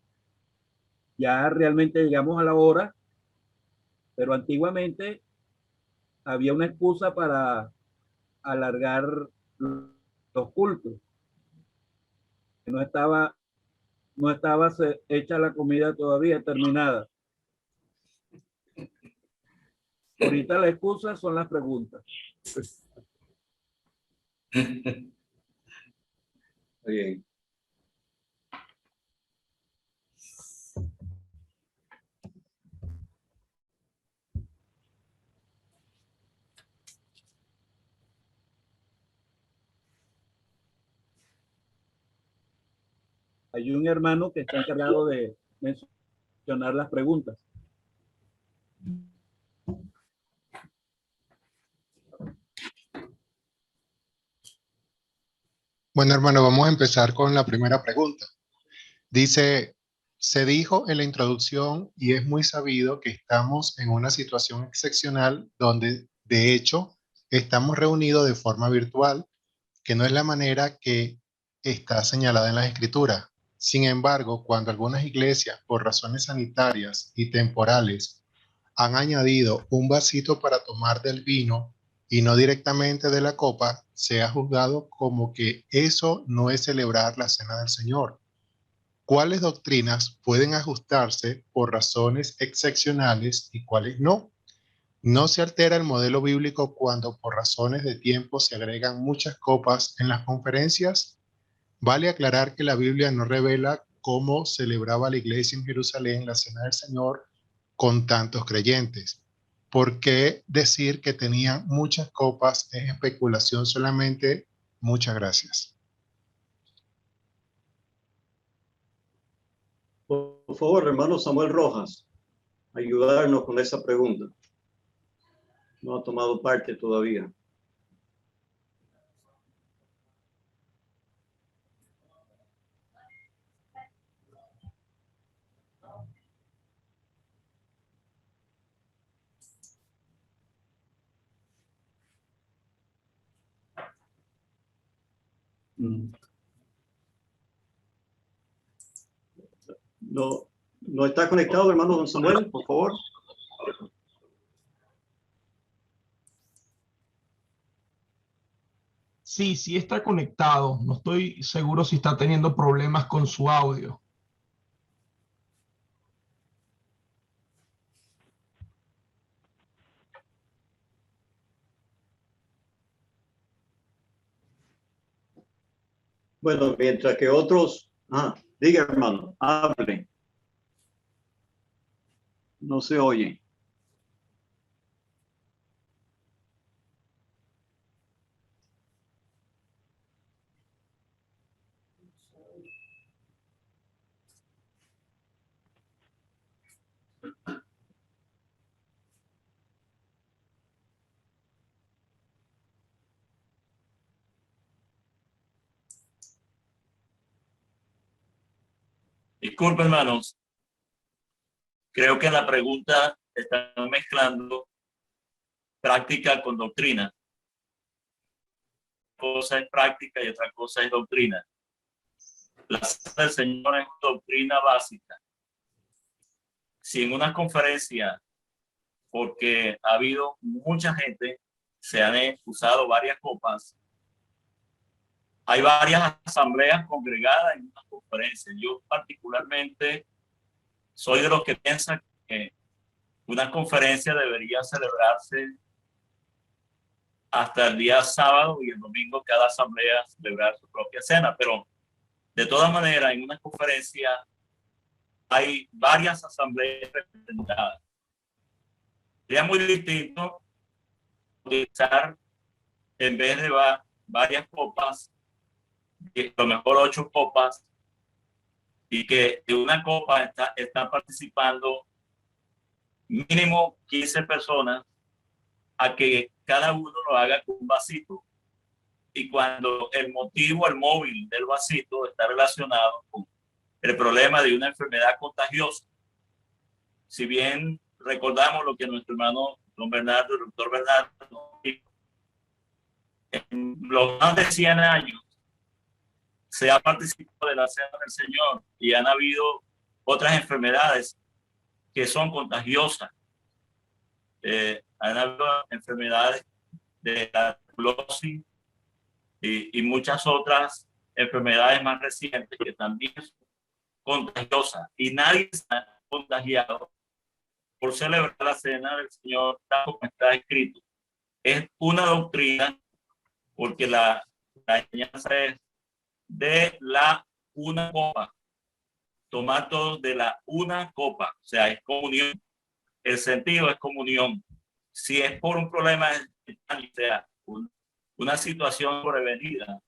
Ya realmente llegamos a la hora, pero antiguamente había una excusa para alargar los cultos. No estaba hecha la comida todavía terminada. Ahorita la excusa son las preguntas. Bien. Hay un hermano que está encargado de mencionar las preguntas. Bueno, hermano, vamos a empezar con la primera pregunta. Dice, se dijo en la introducción y es muy sabido que estamos en una situación excepcional donde, de hecho, estamos reunidos de forma virtual, que no es la manera que está señalada en las Escrituras. Sin embargo, cuando algunas iglesias, por razones sanitarias y temporales, han añadido un vasito para tomar del vino y no directamente de la copa, se ha juzgado como que eso no es celebrar la cena del Señor. ¿Cuáles doctrinas pueden ajustarse por razones excepcionales y cuáles no? ¿No se altera el modelo bíblico cuando por razones de tiempo se agregan muchas copas en las conferencias? Vale aclarar que la Biblia no revela cómo celebraba la iglesia en Jerusalén la cena del Señor con tantos creyentes. ¿Por qué decir que tenían muchas copas es especulación solamente? Muchas gracias. Por favor, hermano Samuel Rojas, ayudarnos con esa pregunta. No ha tomado parte todavía. No está conectado, hermano don Samuel, por favor. Sí, sí está conectado. No estoy seguro si está teniendo problemas con su audio. Bueno, mientras que otros... diga, hermano, hable. No se oye. Disculpe, hermanos. Creo que en la pregunta están mezclando práctica con doctrina. Una cosa es práctica y otra cosa es doctrina. La cena del Señor es doctrina básica. Si en una conferencia, porque ha habido mucha gente, se han usado varias copas, hay varias asambleas congregadas en una conferencia. Yo particularmente soy de los que piensan que una conferencia debería celebrarse hasta el día sábado y el domingo cada asamblea celebrar su propia cena. Pero de todas maneras, en una conferencia hay varias asambleas representadas. Sería muy distinto utilizar, en vez de varias copas, a lo mejor 8 copas, y que de una copa están participando mínimo 15 personas, a que cada uno lo haga con un vasito. Y cuando el móvil del vasito está relacionado con el problema de una enfermedad contagiosa, si bien recordamos lo que nuestro hermano don Bernardo, el doctor Bernardo, en los más de 100 años se ha participado de la Cena del Señor y han habido otras enfermedades que son contagiosas. Han habido enfermedades de la tuberculosis y muchas otras enfermedades más recientes que también son contagiosas, y nadie se ha contagiado por celebrar la Cena del Señor tal como está escrito. Es una doctrina, porque la enseñanza es de la una copa, tomar todos de la una copa, o sea, es comunión. El sentido es comunión. Si es por un problema, o sea, una situación sobrevenida,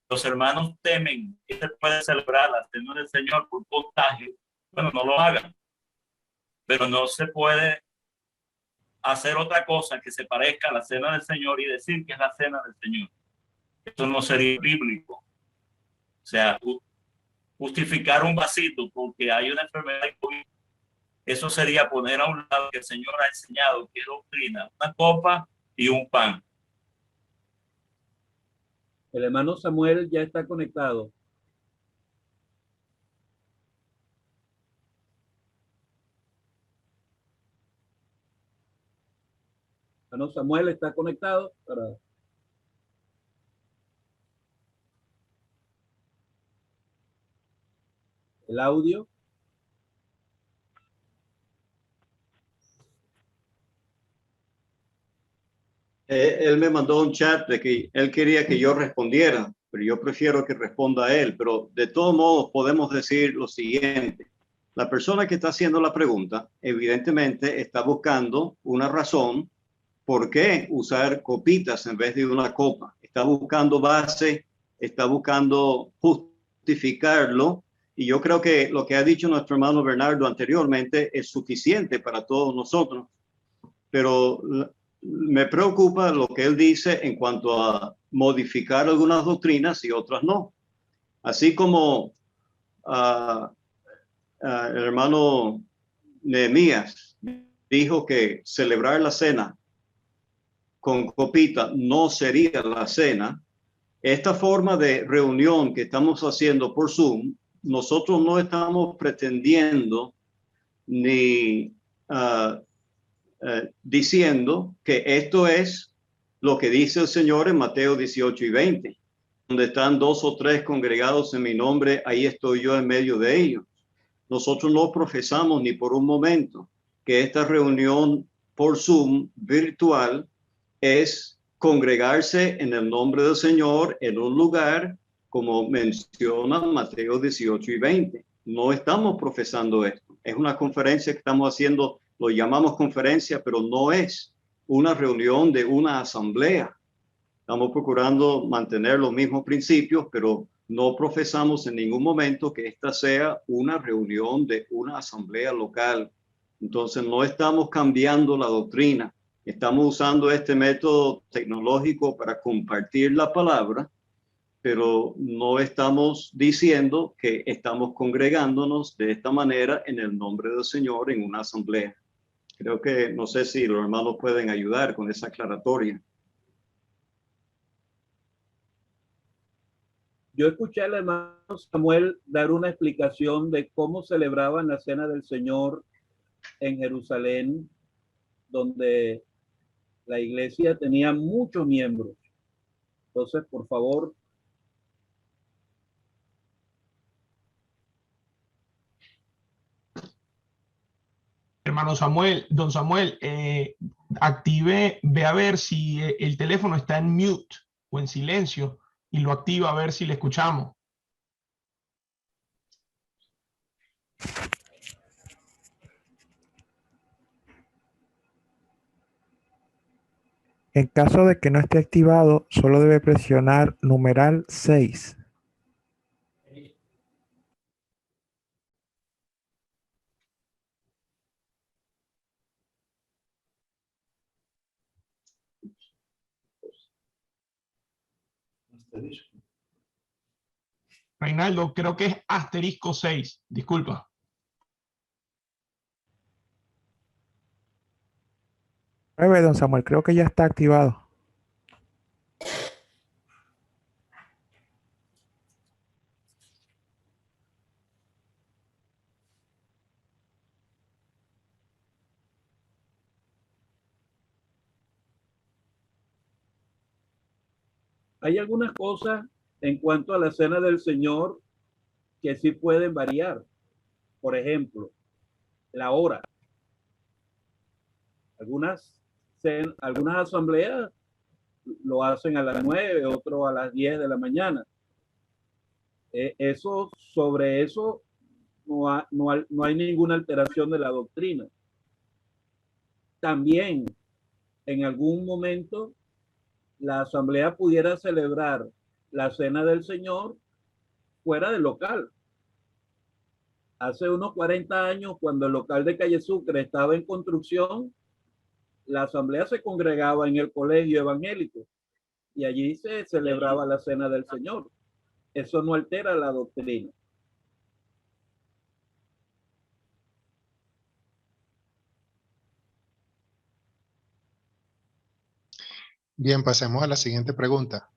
los hermanos temen que se puede celebrar la Cena del Señor por contagio, bueno, no lo hagan. Pero no se puede hacer otra cosa que se parezca a la Cena del Señor y decir que es la Cena del Señor. Esto no sería bíblico. O sea, justificar un vasito porque hay una enfermedad de COVID, eso sería poner a un lado que el Señor ha enseñado, que es doctrina, una copa y un pan. El hermano Samuel ya está conectado. Hermano Samuel está conectado para... el audio. Él me mandó un chat de que él quería que yo respondiera, pero yo prefiero que responda a él. Pero de todos modos podemos decir lo siguiente. La persona que está haciendo la pregunta evidentemente está buscando una razón por qué usar copitas en vez de una copa. Está buscando base, está buscando justificarlo. Y yo creo que lo que ha dicho nuestro hermano Bernardo anteriormente es suficiente para todos nosotros. Pero me preocupa lo que él dice en cuanto a modificar algunas doctrinas y otras no. Así como el hermano Nehemías dijo que celebrar la cena con copita no sería la cena, esta forma de reunión que estamos haciendo por Zoom, nosotros no estamos pretendiendo ni diciendo que esto es lo que dice el Señor en Mateo 18 y 20, donde están 2 o 3 congregados en mi nombre, ahí estoy yo en medio de ellos. Nosotros no profesamos ni por un momento que esta reunión por Zoom virtual es congregarse en el nombre del Señor en un lugar como menciona Mateo 18 y 20. No estamos profesando esto. Es una conferencia que estamos haciendo, lo llamamos conferencia, pero no es una reunión de una asamblea. Estamos procurando mantener los mismos principios, pero no profesamos en ningún momento que esta sea una reunión de una asamblea local. Entonces no estamos cambiando la doctrina. Estamos usando este método tecnológico para compartir la palabra, pero no estamos diciendo que estamos congregándonos de esta manera en el nombre del Señor en una asamblea. Creo que, no sé si los hermanos pueden ayudar con esa aclaratoria. Yo escuché al hermano Samuel dar una explicación de cómo celebraban la Cena del Señor en Jerusalén, donde la iglesia tenía muchos miembros. Entonces, por favor. Hermano Samuel, don Samuel, ve a ver si el teléfono está en mute o en silencio y lo activa a ver si le escuchamos. En caso de que no esté activado, solo debe presionar numeral 6. Reinaldo, creo que es asterisco 6. Disculpa. Don Samuel, creo que ya está activado. Hay algunas cosas en cuanto a la cena del Señor que sí pueden variar. Por ejemplo, la hora. Algunas asambleas lo hacen a las 9, otros a las 10 de la mañana. Sobre eso no hay ninguna alteración de la doctrina. También, en algún momento, la asamblea pudiera celebrar la cena del Señor fuera del local. Hace unos 40 años, cuando el local de Calle Sucre estaba en construcción, la asamblea se congregaba en el colegio evangélico y allí se celebraba la cena del Señor. Eso no altera la doctrina. Bien, pasemos a la siguiente pregunta.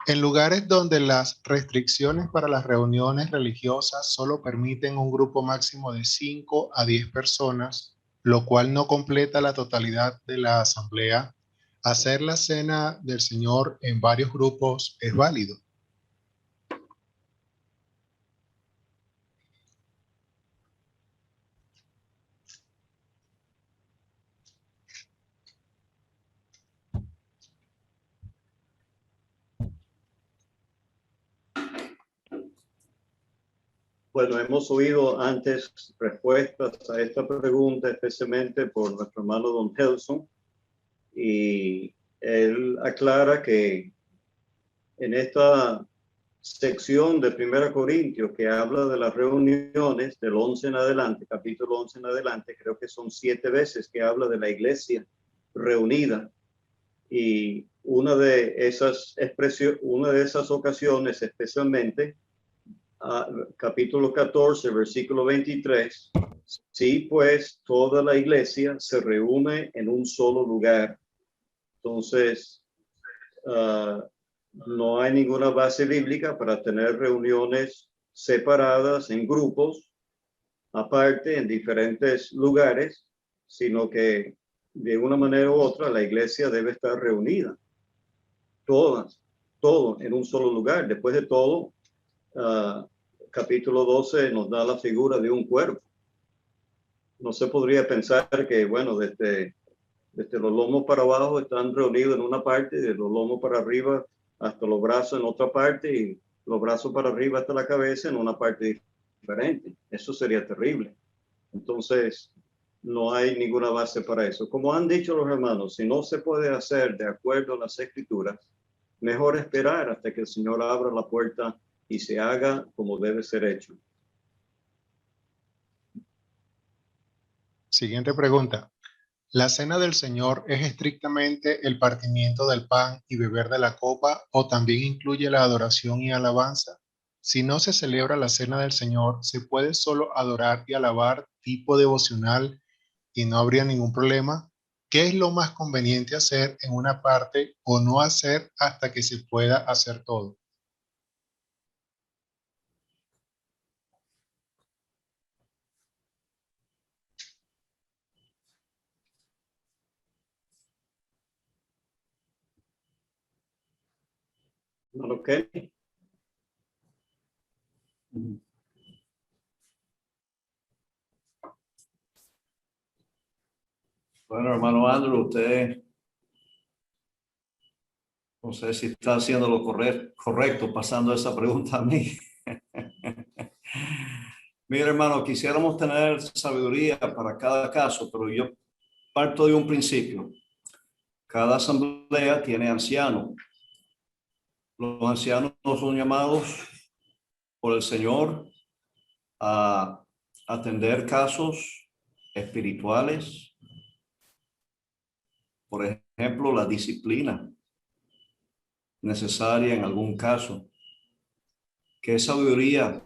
En lugares donde las restricciones para las reuniones religiosas solo permiten un grupo máximo de 5 a 10 personas, lo cual no completa la totalidad de la asamblea, hacer la cena del Señor en varios grupos es válido. Bueno, hemos oído antes respuestas a esta pregunta, especialmente por nuestro hermano Don Helson, y él aclara que en esta sección de 1 Corintios que habla de las reuniones del 11 en adelante, capítulo 11 en adelante, creo que son 7 veces que habla de la iglesia reunida, y una de esas ocasiones especialmente, capítulo 14, versículo 23, sí, pues toda la iglesia se reúne en un solo lugar. Entonces, no hay ninguna base bíblica para tener reuniones separadas en grupos, aparte en diferentes lugares, sino que de una manera u otra la iglesia debe estar reunida. Todo en un solo lugar. Después de todo, capítulo 12 nos da la figura de un cuerpo. No se podría pensar que, bueno, desde los lomos para abajo están reunidos en una parte, de los lomos para arriba hasta los brazos en otra parte y los brazos para arriba hasta la cabeza en una parte diferente. Eso sería terrible. Entonces, no hay ninguna base para eso. Como han dicho los hermanos, si no se puede hacer de acuerdo a las escrituras, mejor esperar hasta que el Señor abra la puerta y se haga como debe ser hecho. Siguiente pregunta. ¿La cena del Señor es estrictamente el partimiento del pan y beber de la copa o también incluye la adoración y alabanza? Si no se celebra la cena del Señor, ¿se puede solo adorar y alabar tipo devocional y no habría ningún problema? ¿Qué es lo más conveniente hacer en una parte o no hacer hasta que se pueda hacer todo? Ok. Bueno, hermano Andrew, usted no sé si está haciendo lo correcto pasando esa pregunta a mí. Mira, hermano, quisiéramos tener sabiduría para cada caso, pero yo parto de un principio. Cada asamblea tiene ancianos. Los ancianos son llamados por el Señor a atender casos espirituales. Por ejemplo, la disciplina necesaria en algún caso. ¿Qué sabiduría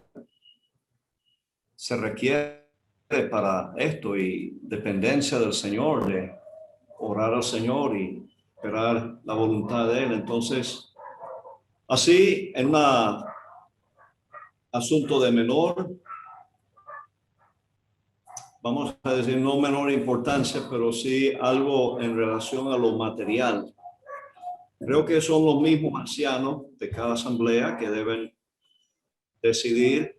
se requiere para esto? Y dependencia del Señor, de orar al Señor y esperar la voluntad de Él. Entonces, así, en un asunto de menor, vamos a decir no menor importancia, pero sí algo en relación a lo material. Creo que son los mismos ancianos de cada asamblea que deben decidir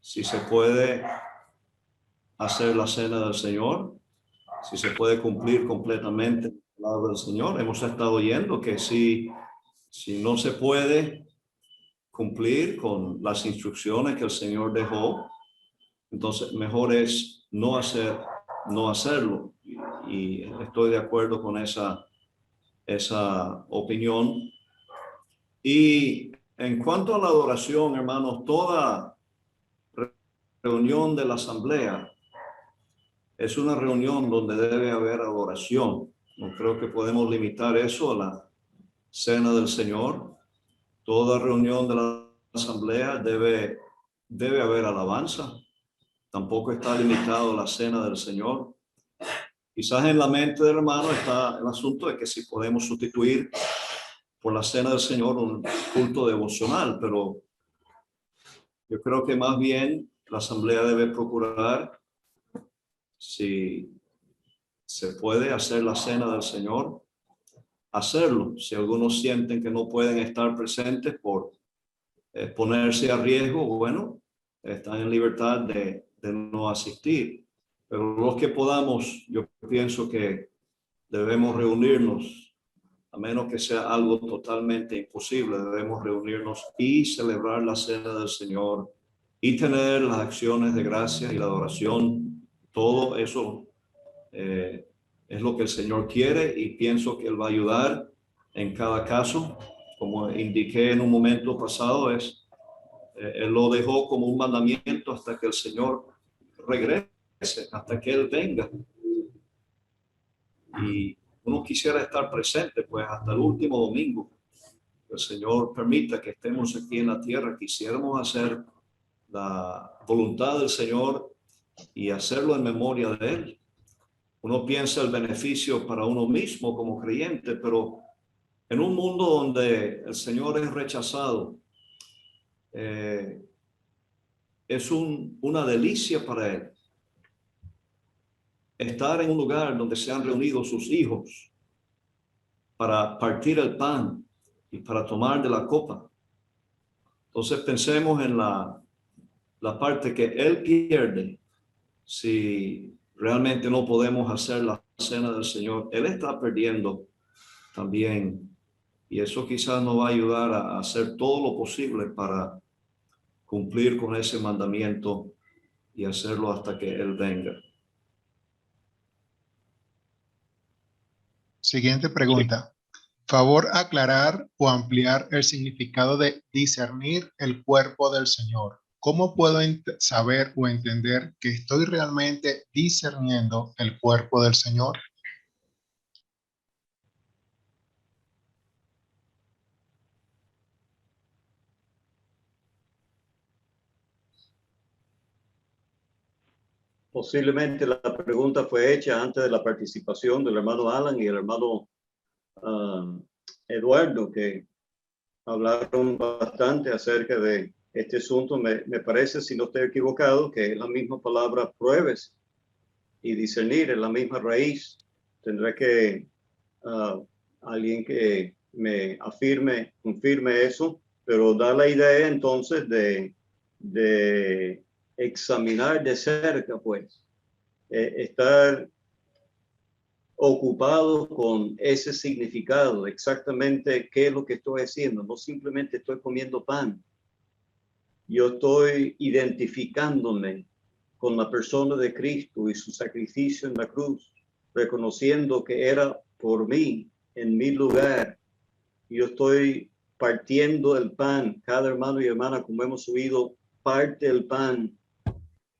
si se puede hacer la cena del Señor, si se puede cumplir completamente la palabra del Señor. Hemos estado oyendo que si no se puede cumplir con las instrucciones que el Señor dejó, entonces mejor es no hacerlo. Y estoy de acuerdo con esa opinión. Y en cuanto a la adoración, hermanos, toda reunión de la asamblea es una reunión donde debe haber adoración. No creo que podemos limitar eso a la cena del Señor. Toda reunión de la asamblea debe haber alabanza. Tampoco está limitado a la cena del Señor. Quizás en la mente del hermano está el asunto de que si podemos sustituir por la cena del Señor un culto devocional, pero yo creo que más bien la asamblea debe procurar, si se puede hacer la cena del Señor, hacerlo. Si algunos sienten que no pueden estar presentes por ponerse a riesgo, bueno, están en libertad de no asistir. Pero los que podamos, yo pienso que debemos reunirnos, a menos que sea algo totalmente imposible, debemos reunirnos y celebrar la cena del Señor y tener las acciones de gracia y la adoración. Todo eso es lo que el Señor quiere y pienso que Él va a ayudar en cada caso. Como indiqué en un momento pasado, Él lo dejó como un mandamiento hasta que el Señor regrese, hasta que Él venga. Y uno quisiera estar presente, pues hasta el último domingo. El Señor permita que estemos aquí en la tierra. Quisiéramos hacer la voluntad del Señor y hacerlo en memoria de Él. Uno piensa el beneficio para uno mismo como creyente, pero en un mundo donde el Señor es rechazado, es una delicia para Él estar en un lugar donde se han reunido sus hijos para partir el pan y para tomar de la copa. Entonces pensemos en la parte que Él pierde si realmente no podemos hacer la cena del Señor. Él está perdiendo también, y eso quizás nos va a ayudar a hacer todo lo posible para cumplir con ese mandamiento y hacerlo hasta que Él venga. Siguiente pregunta. Favor aclarar o ampliar el significado de discernir el cuerpo del Señor. ¿Cómo puedo saber o entender que estoy realmente discerniendo el cuerpo del Señor? Posiblemente la pregunta fue hecha antes de la participación del hermano Alan y el hermano Eduardo, que hablaron bastante acerca de este asunto. Me parece, si no estoy equivocado, que es la misma palabra pruebes y discernir, es la misma raíz. Tendré que alguien que me confirme eso, pero da la idea entonces de examinar de cerca, pues, estar ocupado con ese significado, exactamente qué es lo que estoy haciendo. No simplemente estoy comiendo pan. Yo estoy identificándome con la persona de Cristo y su sacrificio en la cruz, reconociendo que era por mí en mi lugar. Yo estoy partiendo el pan. Cada hermano y hermana, como hemos subido, parte el pan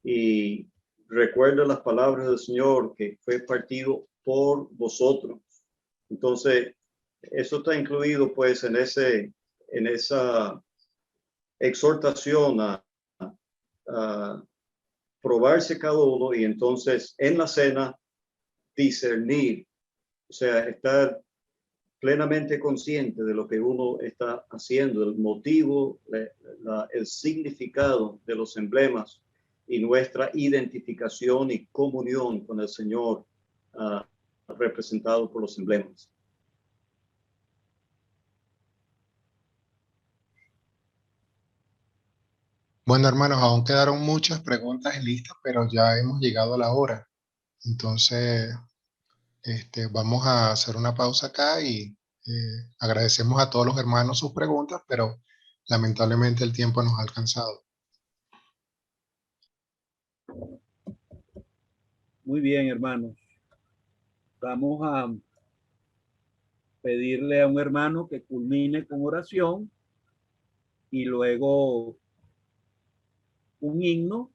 y recuerda las palabras del Señor que fue partido por vosotros. Entonces, eso está incluido pues en esa exhortación a probarse cada uno y entonces en la cena discernir, o sea, estar plenamente consciente de lo que uno está haciendo, el motivo, el significado de los emblemas y nuestra identificación y comunión con el Señor representado por los emblemas. Bueno, hermanos, aún quedaron muchas preguntas listas, pero ya hemos llegado a la hora. Entonces, vamos a hacer una pausa acá y agradecemos a todos los hermanos sus preguntas, pero lamentablemente el tiempo nos ha alcanzado. Muy bien, hermanos. Vamos a pedirle a un hermano que culmine con oración y luego un himno,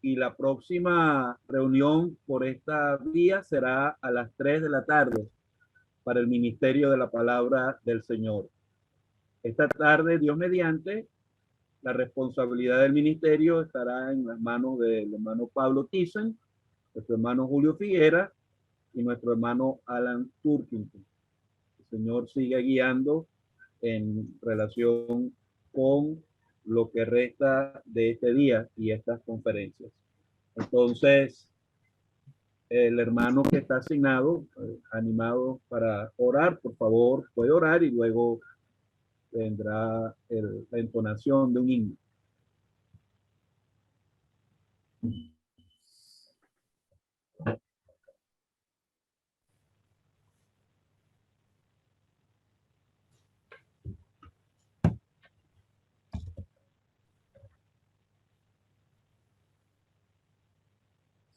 y la próxima reunión por esta vía será a las 3 de la tarde para el ministerio de la palabra del Señor. Esta tarde, Dios mediante, la responsabilidad del ministerio estará en las manos del hermano Pablo Thyssen, nuestro hermano Julio Figuera y nuestro hermano Alan Turkington. El Señor sigue guiando en relación con lo que resta de este día y estas conferencias. Entonces, el hermano que está asignado, animado para orar, por favor, puede orar y luego vendrá la entonación de un himno.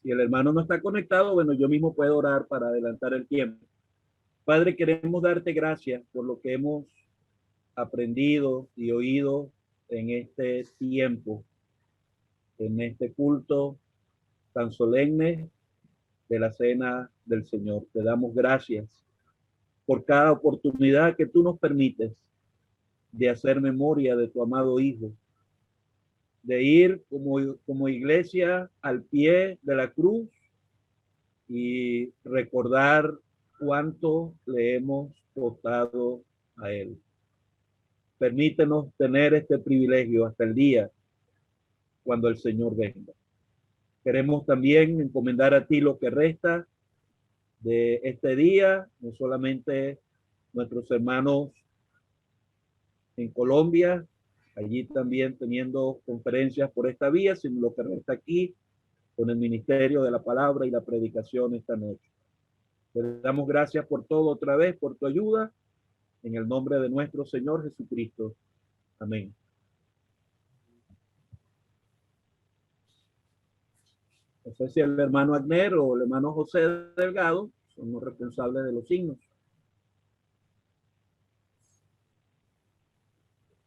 Si el hermano no está conectado, bueno, yo mismo puedo orar para adelantar el tiempo. Padre, queremos darte gracias por lo que hemos aprendido y oído en este tiempo, en este culto tan solemne de la Cena del Señor. Te damos gracias por cada oportunidad que tú nos permites de hacer memoria de tu amado Hijo, de ir como iglesia al pie de la cruz y recordar cuánto le hemos costado a Él. Permítenos tener este privilegio hasta el día cuando el Señor venga. Queremos también encomendar a ti lo que resta de este día, no solamente nuestros hermanos en Colombia, allí también teniendo conferencias por esta vía, sino lo que resta aquí con el ministerio de la palabra y la predicación esta noche. Te damos gracias por todo otra vez, por tu ayuda, en el nombre de nuestro Señor Jesucristo. Amén. No sé si el hermano Agner o el hermano José Delgado son los responsables de los signos.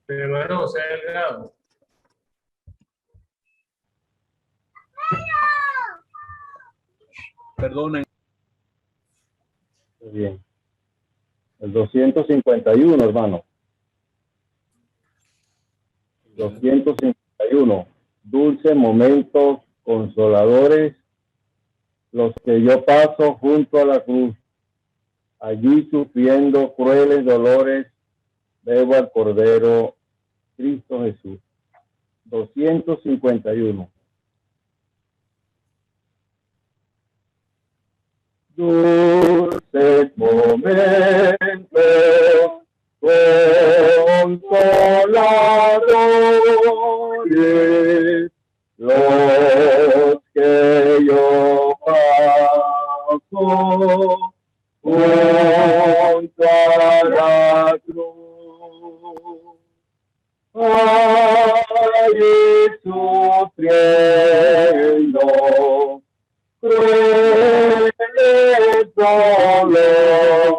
El hermano José Delgado. Perdonen. Muy bien. El 251, hermano. 251. Dulces momentos consoladores, los que yo paso junto a la cruz. Allí sufriendo crueles dolores, veo al Cordero Cristo Jesús. 251. Dulces momentos consoladores, los que yo paso junto a la cruz. Allí sufriendo crueles dolores,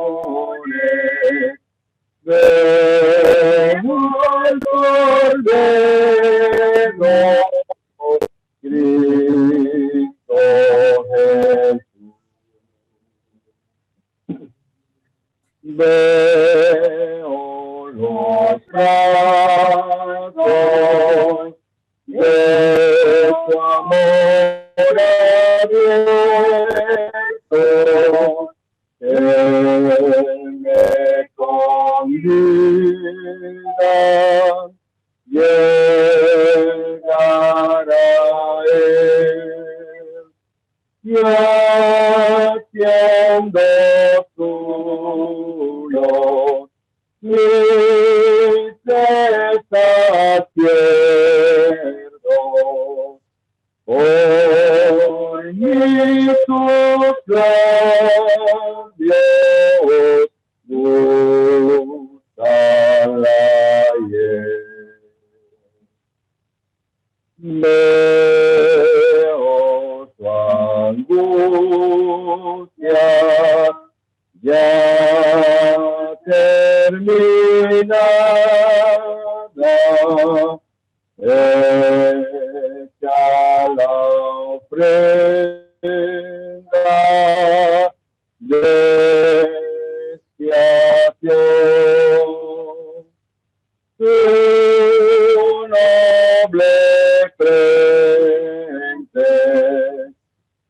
Veo los brazos de tu amor abierto, que me convida llegar a él, y haciendo tuyo mis desaciertos, por mi tus labios buscan ayer. Veo tu angustia ya terminada, hecha la ofrenda de expiación. Tu noble frente,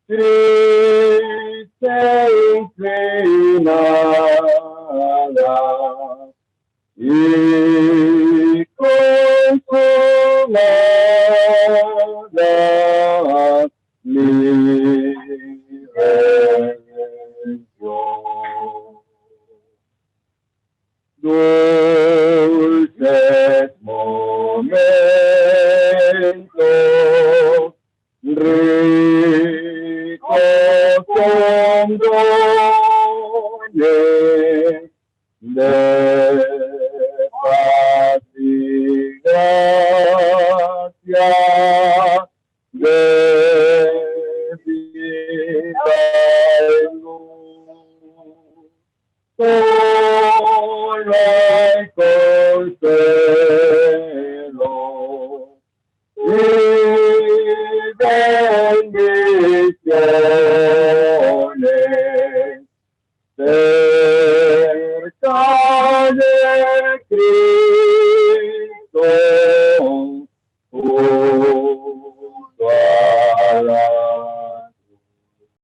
triste inclinada, y consumada mi redención. Dulces momentos, ricos son dones de paz y gracia, de vida en luz. Solo hay consuelo y bendiciones cerca de Cristo.